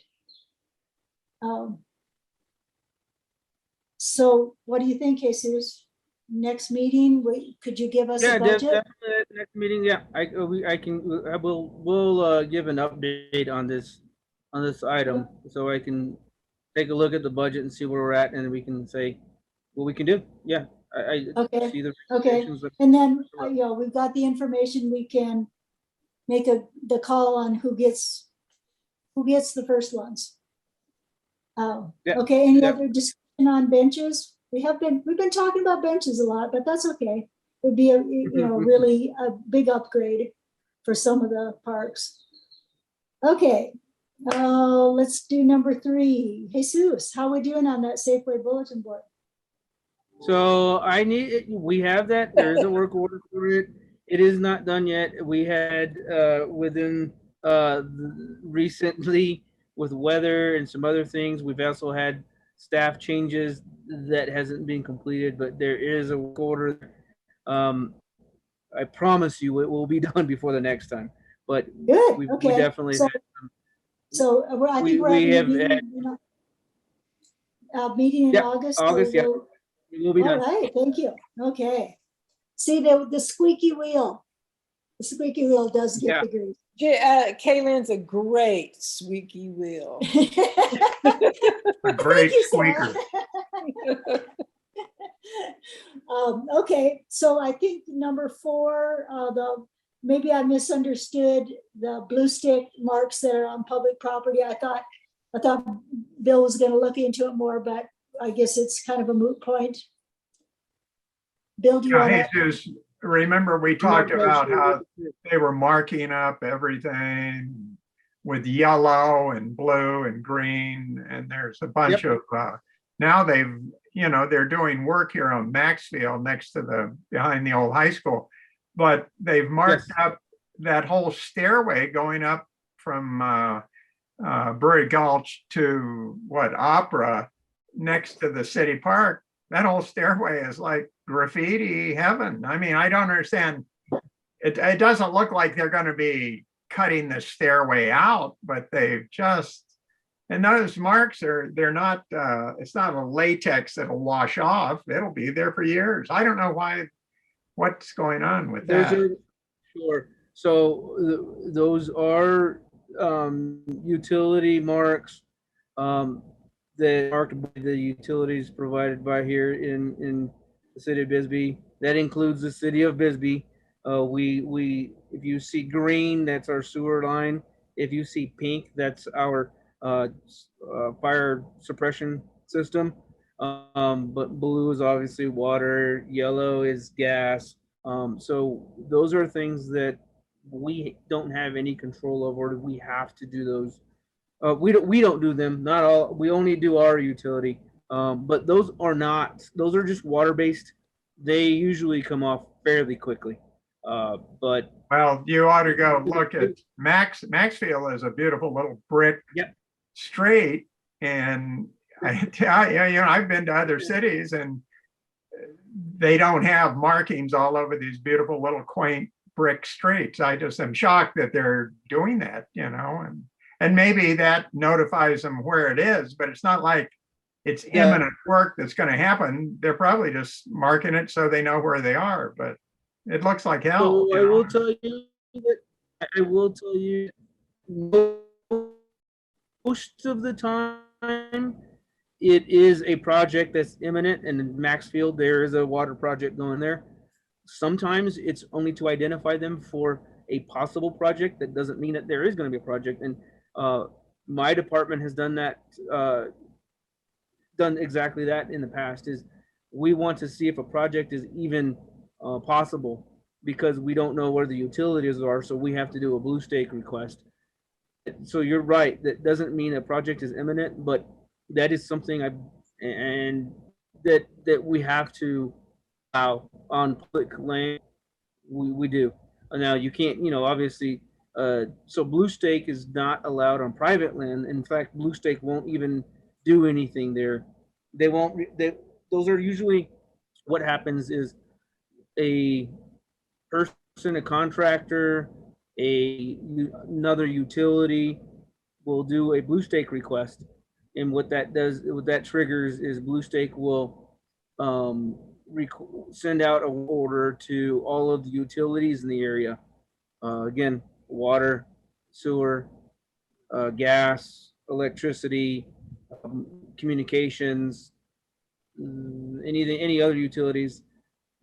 So what do you think, Jesus? Next meeting, could you give us
Yeah,
a budget?
definitely next meeting. Yeah, we'll give an update on this item, so I can take a look at the budget and see where we're at, and we can say what we can do. Yeah, I
Okay,
see the
okay.
recommendations that-
And then, you know, we've got the information, we can make the call on who gets the first ones.
Yeah,
Okay, any
yeah.
other discussion on benches? We've been talking about benches a lot, but that's okay. It'd be you know, really a big upgrade for some of the parks. Okay, let's do number 3. Jesus, how we doing on that Safeway bulletin board?
So we have that. There is a work order for it. It is not done yet. We had within recently with weather and some other things, we've also had staff changes that hasn't been completed, but there is a work order. I promise you it will be done before the next time, but
Good,
we
okay.
definitely
So-
had
I think we're
we have
having a meeting in
Yep,
August. so
August, yeah.
we'll-
it will be
All
done.
right, thank you. Okay. See, the squeaky wheel. The squeaky wheel does
Yeah.
get the grease.
Kaylin's a great squeaky wheel.
A great
Thank you, Sarah.
squeaker.
Okay, so I think number 4, maybe I misunderstood the blue stick marks that are on public property. I thought Bill was gonna look into it more, but I guess it's kind of a moot point. Bill, do you want
Yeah,
to?
Jesus, remember we talked about how they were marking up everything with yellow and blue and green, and there's a bunch of, now they've, they're doing work here on Maxfield next to behind the old high school. But they've marked up that whole stairway going up from Brewery Gulch to Opera next to the city park. That whole stairway is like graffiti heaven. I mean, I don't understand. It doesn't look like they're going to be cutting the stairway out, but they've just, and those marks they're not, it's not a latex that'll wash off. It'll be there for years. I don't know what's going on with that.
Sure. So those are utility marks that marked by the utilities provided by here in the city of Bisbee. That includes the city of Bisbee. We if you see green, that's our sewer line. If you see pink, that's our fire suppression system. But blue is obviously water, yellow is gas. So those are things that we don't have any control over. We have to do those. We don't do them. Not all. We only do our utility. But those are just water based. They usually come off fairly quickly. But
well, you ought to go look at Maxfield is a beautiful little brick straight, and I've been to other cities and they don't have markings all over these beautiful little quaint brick streets. I just am shocked that they're doing that, and maybe that notifies them where it is, but it's not like it's imminent work that's going to happen. They're probably just marking it so they know where they are, but it looks like hell.
So I will tell you most of the time it is a project that's imminent, and in Maxfield there is a water project going there. Sometimes it's only to identify them for a possible project. That doesn't mean that there is going to be a project. And my department has done that, done exactly that in the past. Is we want to see if a project is even possible, because we don't know where the utilities are, so we have to do a blue stake request. So you're right, that doesn't mean a project is imminent, but that is something that we have to allow on public land. We do. Now you can't, obviously, so blue stake is not allowed on private land. In fact, blue stake won't even do anything there. They won't. Those are usually what happens is a person, a contractor, another utility will do a blue stake request, and what that triggers is blue stake will send out an order to all of the utilities in the area. Again, water, sewer, gas, electricity, communications, any other utilities.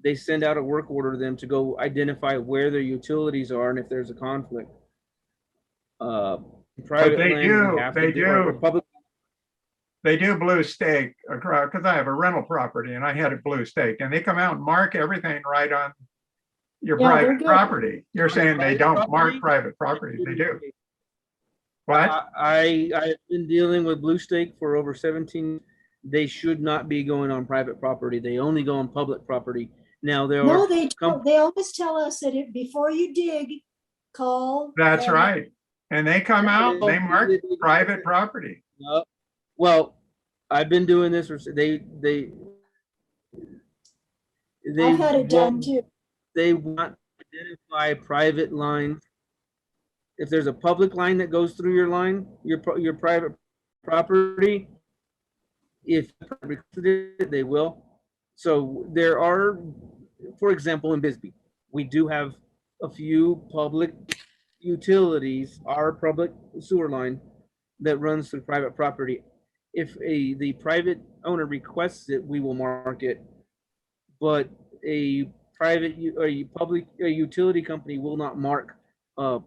They send out a work order to them to go identify where their utilities are and if there's a conflict. Private
they do blue stake across, because I have a rental property and I had it blue staked, and they come out and mark everything right on your private property. You're saying they don't mark private property? They do. What?
I've been dealing with blue stake for over 17. They should not be going on private property. They only go on public property. Now they
always tell us that before you dig, call.
That's right. And they come out, they mark private property.
Well, I've been doing this. I've had it done too. They want to identify private lines. If there's a public line that goes through your line, your private property, if they will. So there are, for example, in Bisbee, we do have a few public utilities, our public sewer line that runs through private property. If the private owner requests it, we will mark it, but a public utility company will not mark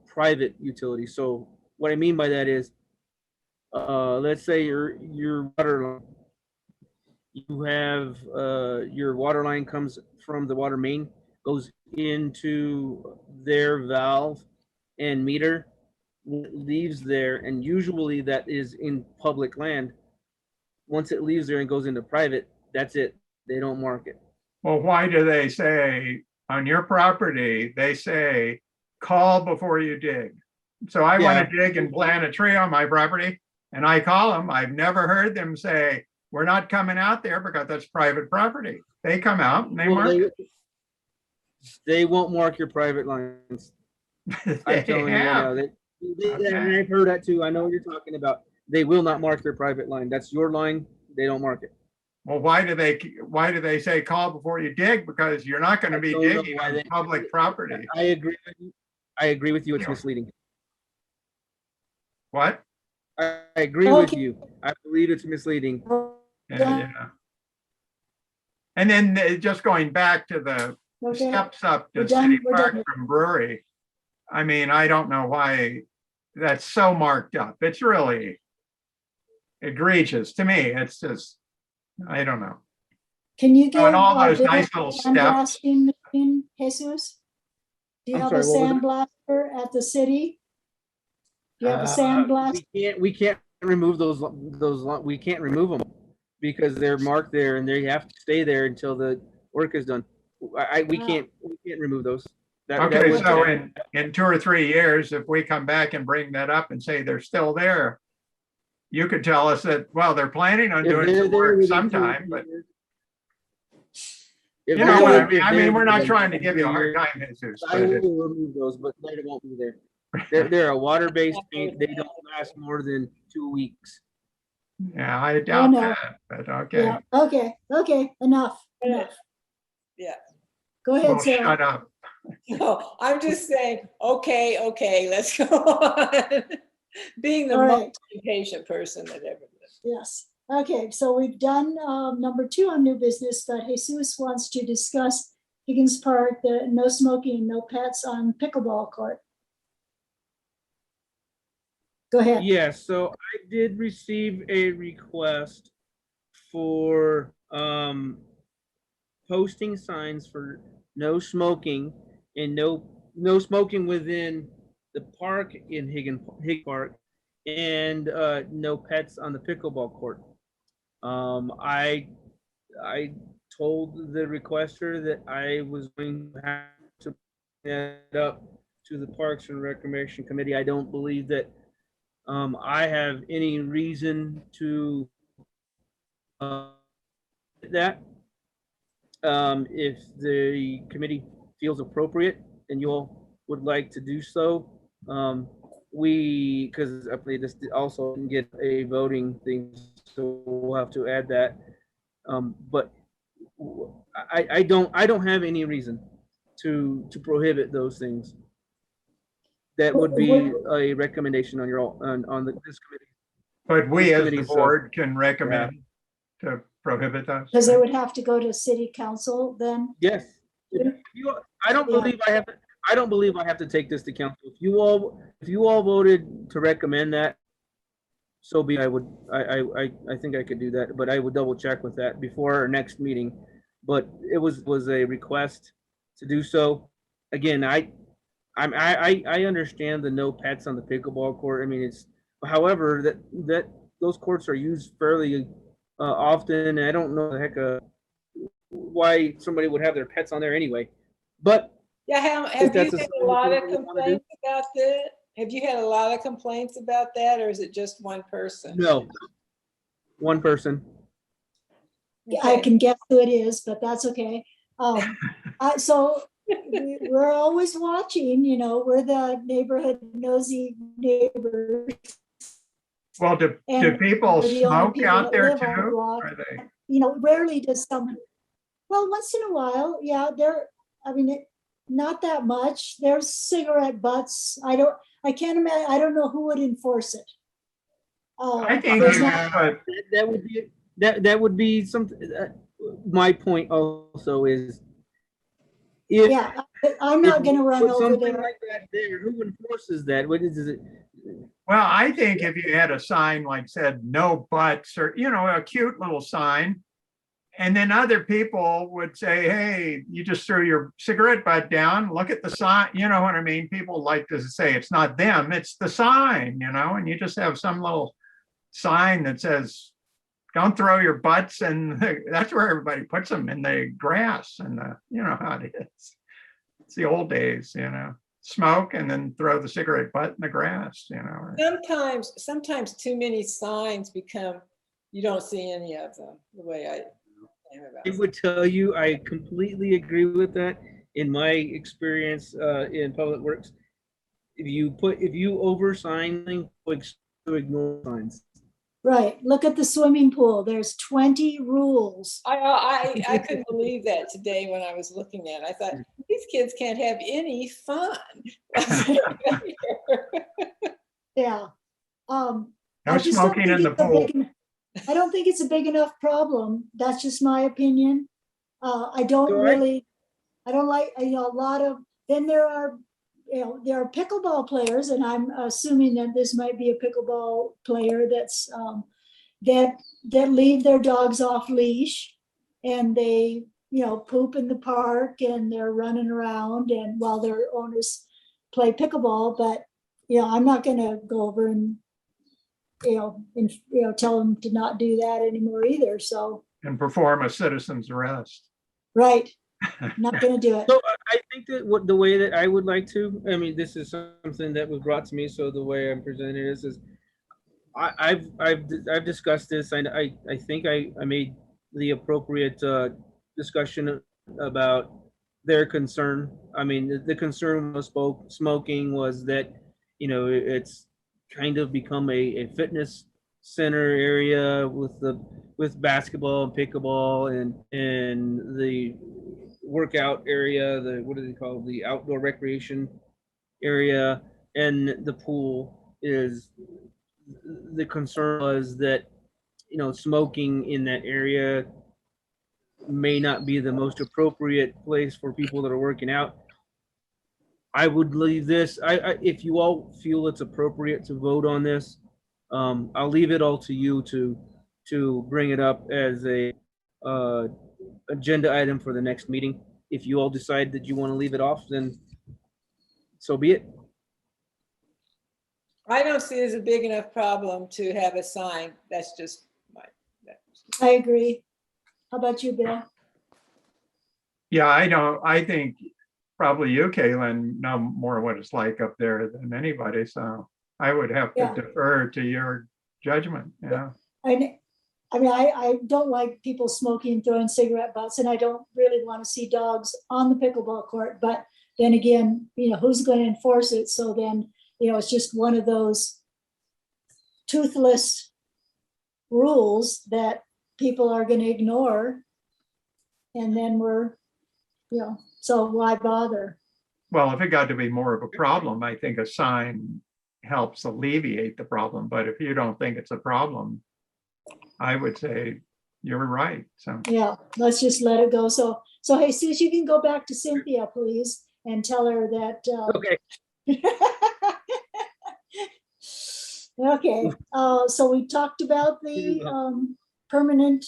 private utility. So what I mean by that is, let's say your water line, You have, your water line comes from the water main, goes into their valve and meter, leaves there, and usually that is in public land. Once it leaves there and goes into private, that's it. They don't mark it.
Well, why do they say on your property, they say, call before you dig? So I want to dig and plant a tree on my property and I call them. I've never heard them say, we're not coming out there because that's private property. They come out and they
Well,
mark it.
they won't mark your private lines. I'm
They
telling you right now.
have.
And I've heard that too. I know what you're talking about. They will not mark their private line. That's your line. They don't mark it.
Well, why do they say call before you dig? Because you're not going to be
don't know
digging
why
on
they-
public property.
I agree with you. I agree with you. It's
Yeah.
misleading.
What?
I agree with
Okay.
you. I believe it's misleading.
Yeah. And then just going back to the
Okay,
steps up
We're
to
done,
City
we're
Park
done.
from Brewery. I mean, I don't know why that's so marked up. It's really egregious to me. It's just, I don't know.
can you give?
and all those
Bill
nice
a
little steps.
sandblasting machine, Jesus? Do you
I'm
have
sorry,
a
what was
sandblaster at the city? Do you have a
Uh,
sandblast?
We can't remove those, we can't remove them because they're marked there and they have to stay there until the work is done. We
Wow.
can't remove those. That
Okay,
would-
so in 2 or 3 years, if we come back and bring that up and say they're still there, you could tell us that, well, they're planning on
if
doing
they're
some
there
work
within
sometime,
2
but
years-
you
if
know
they're-
what I
if
mean? I
they're
mean, we're not
within
trying to give you a
2
hard
years,
time, Jesus.
I
but it-
will remove those, but they won't be there. They're a water-based paint. They don't last more than 2 weeks.
Yeah, I doubt
no.
that, but okay.
Yeah, okay, enough.
Yeah.
Go ahead,
Well,
Sarah.
shut up.
No, I'm just saying, okay, let's go on. Being the
All
most
right.
impatient person that ever lived.
Yes, okay, so we've done number 2 on new business, but Jesus wants to discuss Higgins Park, the no smoking and no pets on pickleball court. Go ahead.
Yeah, so I did receive a request for posting signs for no smoking and no smoking within the park in Higg Park and no pets on the pickleball court. I told the requester that I was going to have to bring that up to the Parks and Recreation Committee. I don't believe that I have any reason to that. If the committee feels appropriate and you all would like to do so, because I believe this also didn't get a voting thing, so we'll have to add that. But I don't have any reason to prohibit those things. That would be a recommendation on this committee.
But we
This
as the
committee, so-
board can recommend to prohibit those.
Because they would have to go to city council then.
Yes. I don't believe I have to take this to council. If you all voted to recommend that, so be it. I think I could do that, but I would double check with that before our next meeting. But it was a request to do so. Again, I understand the no pets on the pickleball court. I mean, however, that those courts are used fairly often, and I don't know the heck why somebody would have their pets on there anyway. But
Yeah, have you
that's
had
a
a lot of
thing we wanna do.
complaints about that? Have you had a lot of complaints about that, or is it just one person?
no, one person.
I
Okay.
can guess who it is, but that's okay. So we're always watching, we're the neighborhood nosy neighbors.
Well, do
And
people
we're the only
smoke
people
out
that
there
live on the
too?
block.
Are they?
Rarely does someone, well, once in a while, yeah, not that much. There's cigarette butts. I can't imagine, I don't know who would enforce it.
I think
There's
you
not-
should put
That would be something. My point also is, if
Yeah, I'm not gonna run
put
over
something
there.
like that there, who enforces that? What is it?
Well, I think if you had a sign like said, no butts, or, a cute little sign, and then other people would say, hey, you just threw your cigarette butt down, look at the sign, you know what I mean? People like to say it's not them, it's the sign, and you just have some little sign that says, don't throw your butts, and that's where everybody puts them, in the grass, and you know how it is. It's the old days, smoke and then throw the cigarette butt in the grass,
Sometimes too many signs become, you don't see any of them, the way I am about
I
it.
would tell you, I completely agree with that. In my experience in public works, if you over sign, to ignore signs.
Right. Look at the swimming pool. There's 20 rules.
I couldn't believe that today when I was looking at it. I thought, these kids can't have any fun.
Yeah.
no
I just don't
smoking
think
in the
it's a
pool.
I don't think it's a big enough problem. That's just my opinion. I don't
Correct.
I don't like, a lot of, then there are pickleball players, and I'm assuming that this might be a pickleball player that's, that leave their dogs off leash, and they, poop in the park, and they're running around, and while their owners play pickleball, but, I'm not gonna go over and, tell them to not do that anymore either, so,
And perform a citizen's arrest.
right, not gonna do it.
So I think that the way that I would like to, I mean, this is something that was brought to me, so the way I'm presenting this is, I've discussed this, and I think I made the appropriate discussion about their concern. I mean, the concern was smoking was that, it's kind of become a fitness center area with basketball and pickleball and the workout area, what do they call it? The outdoor recreation area, and the pool. Is the concern was that, smoking in that area may not be the most appropriate place for people that are working out. I would leave this, if you all feel it's appropriate to vote on this, I'll leave it all to you to bring it up as a agenda item for the next meeting. If you all decide that you want to leave it off, then so be it.
I don't see it as a big enough problem to have a sign. That's just
I agree. How about you, Bill?
Yeah, I think probably you, Kaylin, know more what it's like up there than anybody, so I would have to
Yeah.
defer to your judgment,
I don't like people smoking, throwing cigarette butts, and I don't really want to see dogs on the pickleball court. But then again, who's going to enforce it? So then, it's just one of those toothless rules that people are going to ignore. And then so why bother?
Well, if it got to be more of a problem, I think a sign helps alleviate the problem. But if you don't think it's a problem, I would say you're right. So
Yeah, let's just let it go. So hey, Susie, you can go back to Cynthia, please, and tell her that.
Okay.
Okay, so we talked about the permanent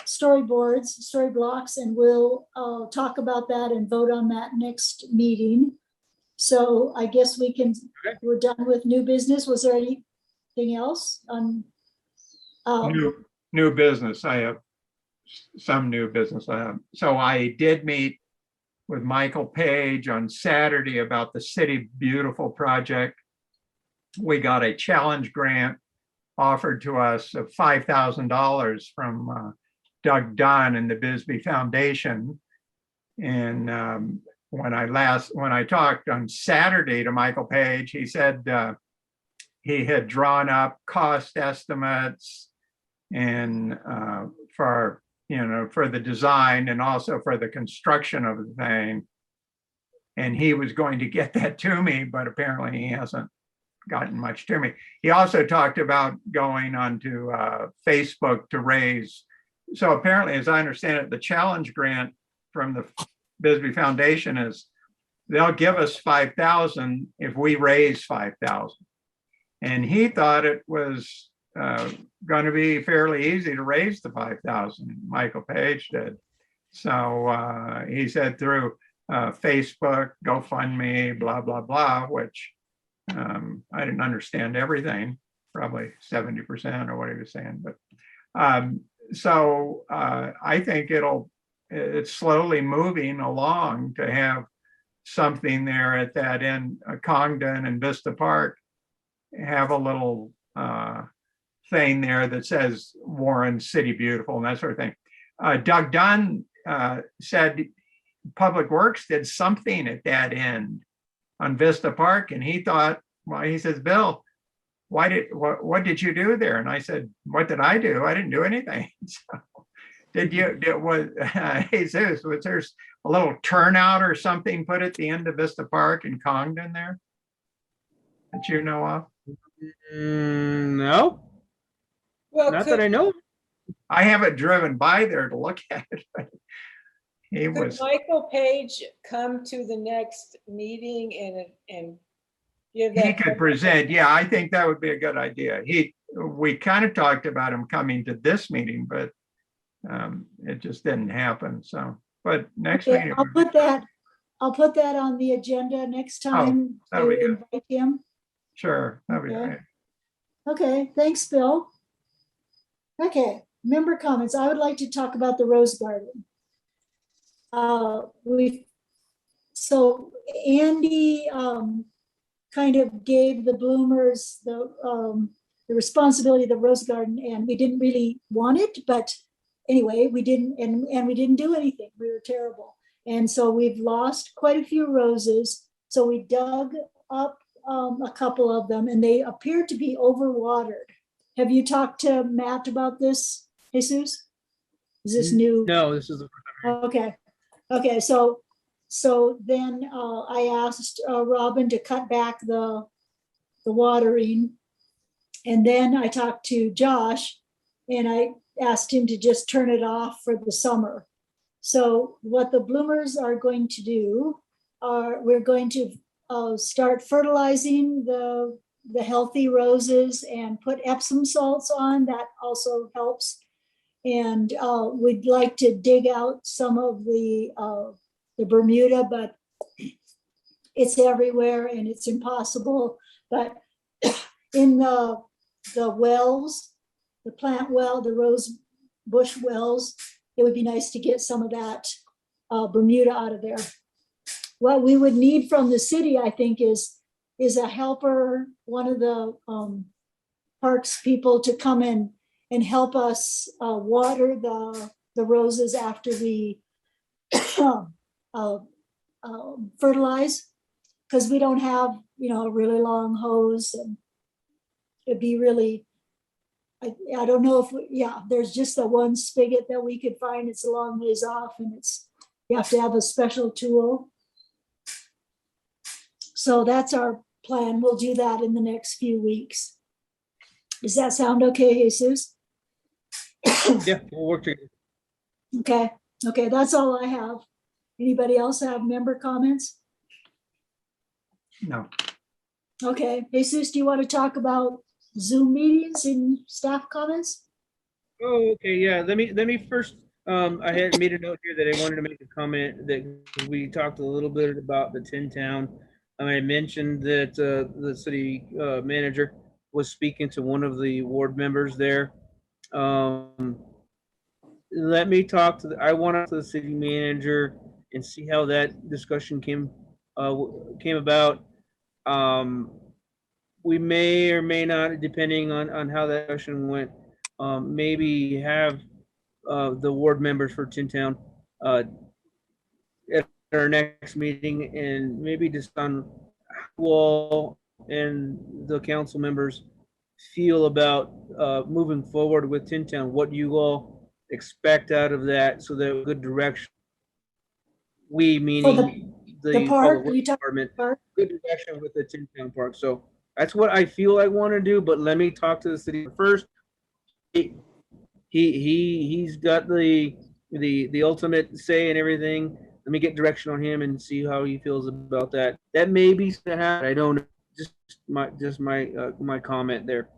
story blocks, and we'll talk about that and vote on that next meeting. So I guess we're done with new business. Was there anything else on?
new business. I have some new business. So I did meet with Michael Page on Saturday about the City Beautiful project. We got a challenge grant offered to us of $5,000 from Doug Dunn and the Bisbee Foundation. And when I talked on Saturday to Michael Page, he said he had drawn up cost estimates and for the design and also for the construction of the thing. And he was going to get that to me, but apparently he hasn't gotten much to me. He also talked about going onto Facebook to raise. So apparently, as I understand it, the challenge grant from the Bisbee Foundation is they'll give us 5,000 if we raise 5,000. And he thought it was going to be fairly easy to raise the 5,000. Michael Page did. So he said through Facebook, GoFundMe, blah, blah, blah, which I didn't understand everything, probably 70% or what he was saying. But I think it's slowly moving along to have something there at that end, Congdon and Vista Park, have a little thing there that says Warren City Beautiful and that sort of thing. Doug Dunn said Public Works did something at that end on Vista Park, and he thought, well, he says, Bill, what did you do there? And I said, what did I do? I didn't do anything. So Jesus, was there a little turnout or something put at the end of Vista Park in Congdon there that you know of?
No,
Well,
not that I know.
I haven't driven by there to look at it, but he
could
was,
Michael Page come to the next meeting and give that?
he could present. Yeah, I think that would be a good idea. We kind of talked about him coming to this meeting, but it just didn't happen. So, but next
Okay,
meeting,
I'll put that on the agenda next time
that'll
to
be good.
invite him.
sure, that'd be
Okay.
great.
Okay, thanks, Bill. Okay, member comments. I would like to talk about the Rose Garden. So Andy kind of gave the bloomers the responsibility of the Rose Garden, and we didn't really want it, but anyway, we didn't, and we didn't do anything. We were terrible. And so we've lost quite a few roses. So we dug up a couple of them, and they appear to be overwatered. Have you talked to Matt about this, Jesus? Is this new?
No, this is the
Okay, okay, so then I asked Robin to cut back the watering. And then I talked to Josh and I asked him to just turn it off for the summer. So what the bloomers are going to do are, we're going to start fertilizing the healthy roses and put Epsom salts on. That also helps. And we'd like to dig out some of the Bermuda, but it's everywhere and it's impossible. But in the wells, the plant well, the rose bush wells, it would be nice to get some of that Bermuda out of there. What we would need from the city, I think, is a helper, one of the parks people to come in and help us water the roses after we fertilize, because we don't have, a really long hose, and it'd be really, I don't know if, there's just the one spigot that we could find. It's a long ways off, and you have to have a special tool. So that's our plan. We'll do that in the next few weeks. Does that sound okay, Jesus?
yeah, we'll work together.
Okay, that's all I have. Anybody else have member comments?
No,
Okay, Jesus, do you want to talk about Zoom meetings and staff comments?
Oh, okay, yeah, let me first, I had made a note here that I wanted to make a comment that we talked a little bit about the Tin Town. I mentioned that the city manager was speaking to one of the ward members there. Let me talk I want to talk to the city manager and see how that discussion came about. We may or may not, depending on how that discussion went, maybe have the ward members for Tin Town at our next meeting, and maybe just on how all and the council members feel about moving forward with Tin Town. What you all expect out of that, so that good direction. We meaning
the park,
Public Works
you talk
Department,
park?
good direction with the Tin Town Park. So that's what I feel I want to do, but let me talk to the city first. He's got the ultimate say and everything. Let me get direction on him and see how he feels about that. That may be to happen. I don't know. Just my comment there.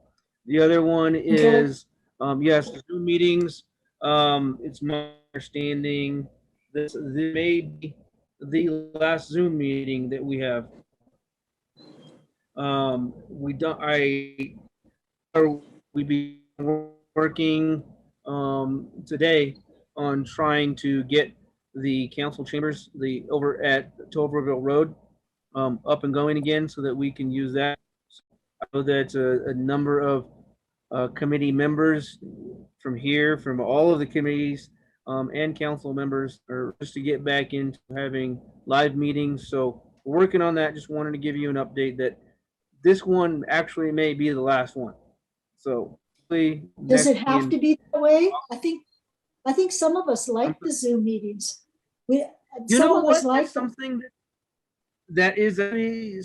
The other one is, yes, Zoom meetings. It's my understanding this may be the last Zoom meeting that we have. We don't, we be working, today on trying to get the council chambers, over at Toverville Road, up and going again so that we can use that. I know that a number of committee members from here, from all of the committees, and council members, are just to get back into having live meetings. So we're working on that. Just wanted to give you an update that this one actually may be the last one. So
Does it have to be that way? I think some of us like the Zoom meetings.
You
Some
know
of us
what?
like
That's
them.
something that is actually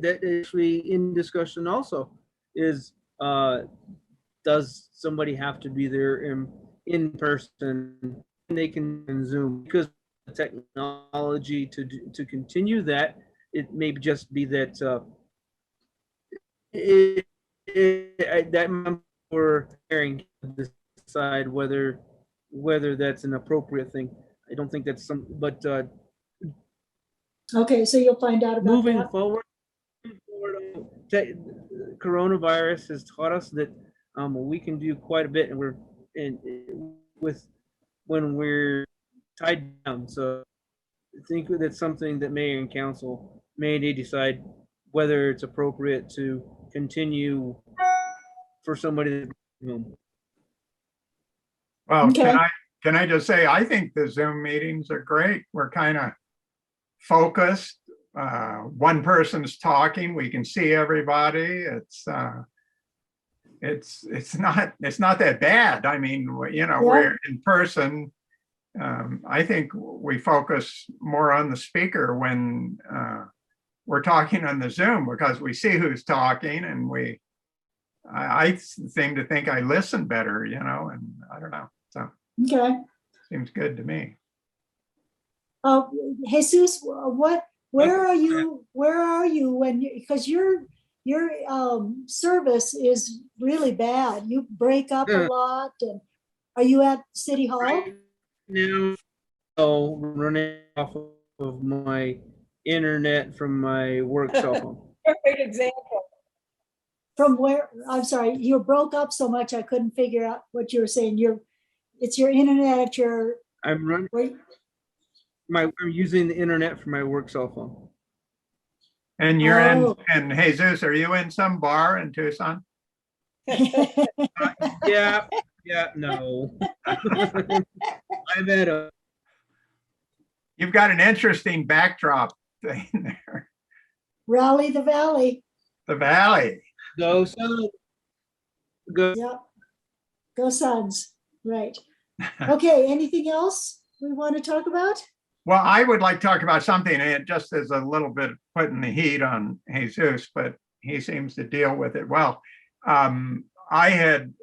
that is actually in discussion also is, does somebody have to be there in person? And they can Zoom because the technology to continue that. It may just be that that we're hearing to decide whether that's an appropriate thing. I don't think that's but
Okay, so you'll find out about
moving
that.
forward, coronavirus has taught us that we can do quite a bit, and we're with when we're tied down. So I think that's something that mayor and council may need to decide whether it's appropriate to continue for somebody to be home.
Well,
Okay.
can I just say, I think the Zoom meetings are great. We're kind of focused. One person's talking, we can see everybody. It's not that bad. I mean, we're in person. I think we focus more on the speaker when we're talking on the Zoom, because we see who's talking, and I seem to think I listen better, and I don't know. So
Okay.
seems good to me.
Jesus, where are you when because your service is really bad. You break up a lot. And are you at City Hall?
Right now, so running off of my internet from my work cell phone.
Perfect example.
From where? I'm sorry, you broke up so much I couldn't figure out what you were saying. It's your internet at your
I'm running
where,
I'm using the internet for my work cell phone.
And you're
Oh.
and Jesus, are you in some bar in Tucson?
Yeah, no. I'm at a
You've got an interesting backdrop thing there.
Rally the Valley.
The valley.
go so good.
Yep. Go Suns. Right. Okay, anything else we want to talk about?
Well, I would like to talk about something, and it just is a little bit putting the heat on Jesus, but he seems to deal with it well. I had,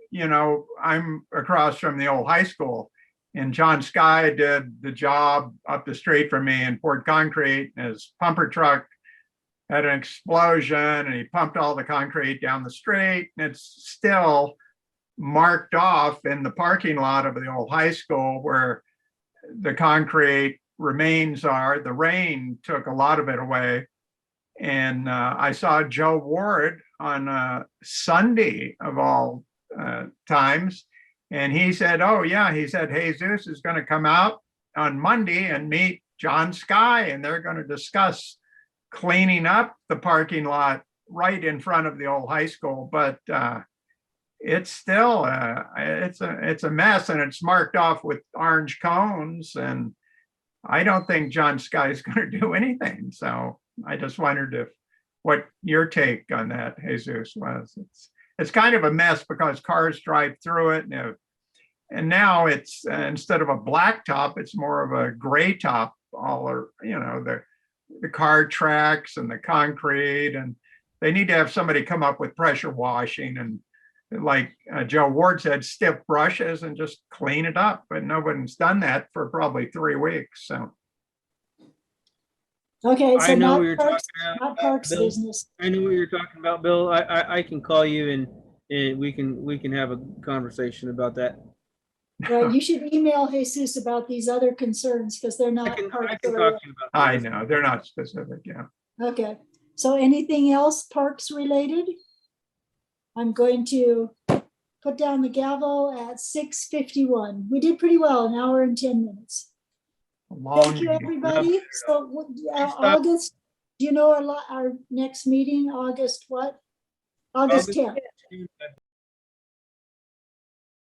I'm across from the old high school, and John Sky did the job up the street from me and poured concrete, and his pumper truck had an explosion, and he pumped all the concrete down the street, and it's still marked off in the parking lot of the old high school where the concrete remains are. The rain took a lot of it away. And I saw Joe Ward on Sunday of all times. And he said, oh yeah, he said, Jesus is going to come out on Monday and meet John Sky, and they're going to discuss cleaning up the parking lot right in front of the old high school. But it's still, it's a mess, and it's marked off with orange cones. And I don't think John Sky is going to do anything. So I just wondered what your take on that, Jesus, was. It's kind of a mess because cars drive through it, and now it's instead of a black top, it's more of a gray top. The car tracks and the concrete, and they need to have somebody come up with pressure washing and, like Joe Ward said, stiff brushes and just clean it up. But nobody's done that for probably 3 weeks. So
Okay, so
I know
not
what you're
Parks,
talking about,
not Parks
Bill.
business.
I know what you're talking about, Bill. I can call you and we can have a conversation about that.
Right, you should email Jesus about these other concerns because they're
I
not.
can
parks
talk to
related.
you about
I
that.
know, they're not specific, yeah.
Okay, so anything else parks related? I'm going to put down the gavel at 6:51. We did pretty well, an hour and 10 minutes.
A long
Thank you,
meeting.
everybody. So August, do you know our next meeting, August what? August
August
10th.
10th,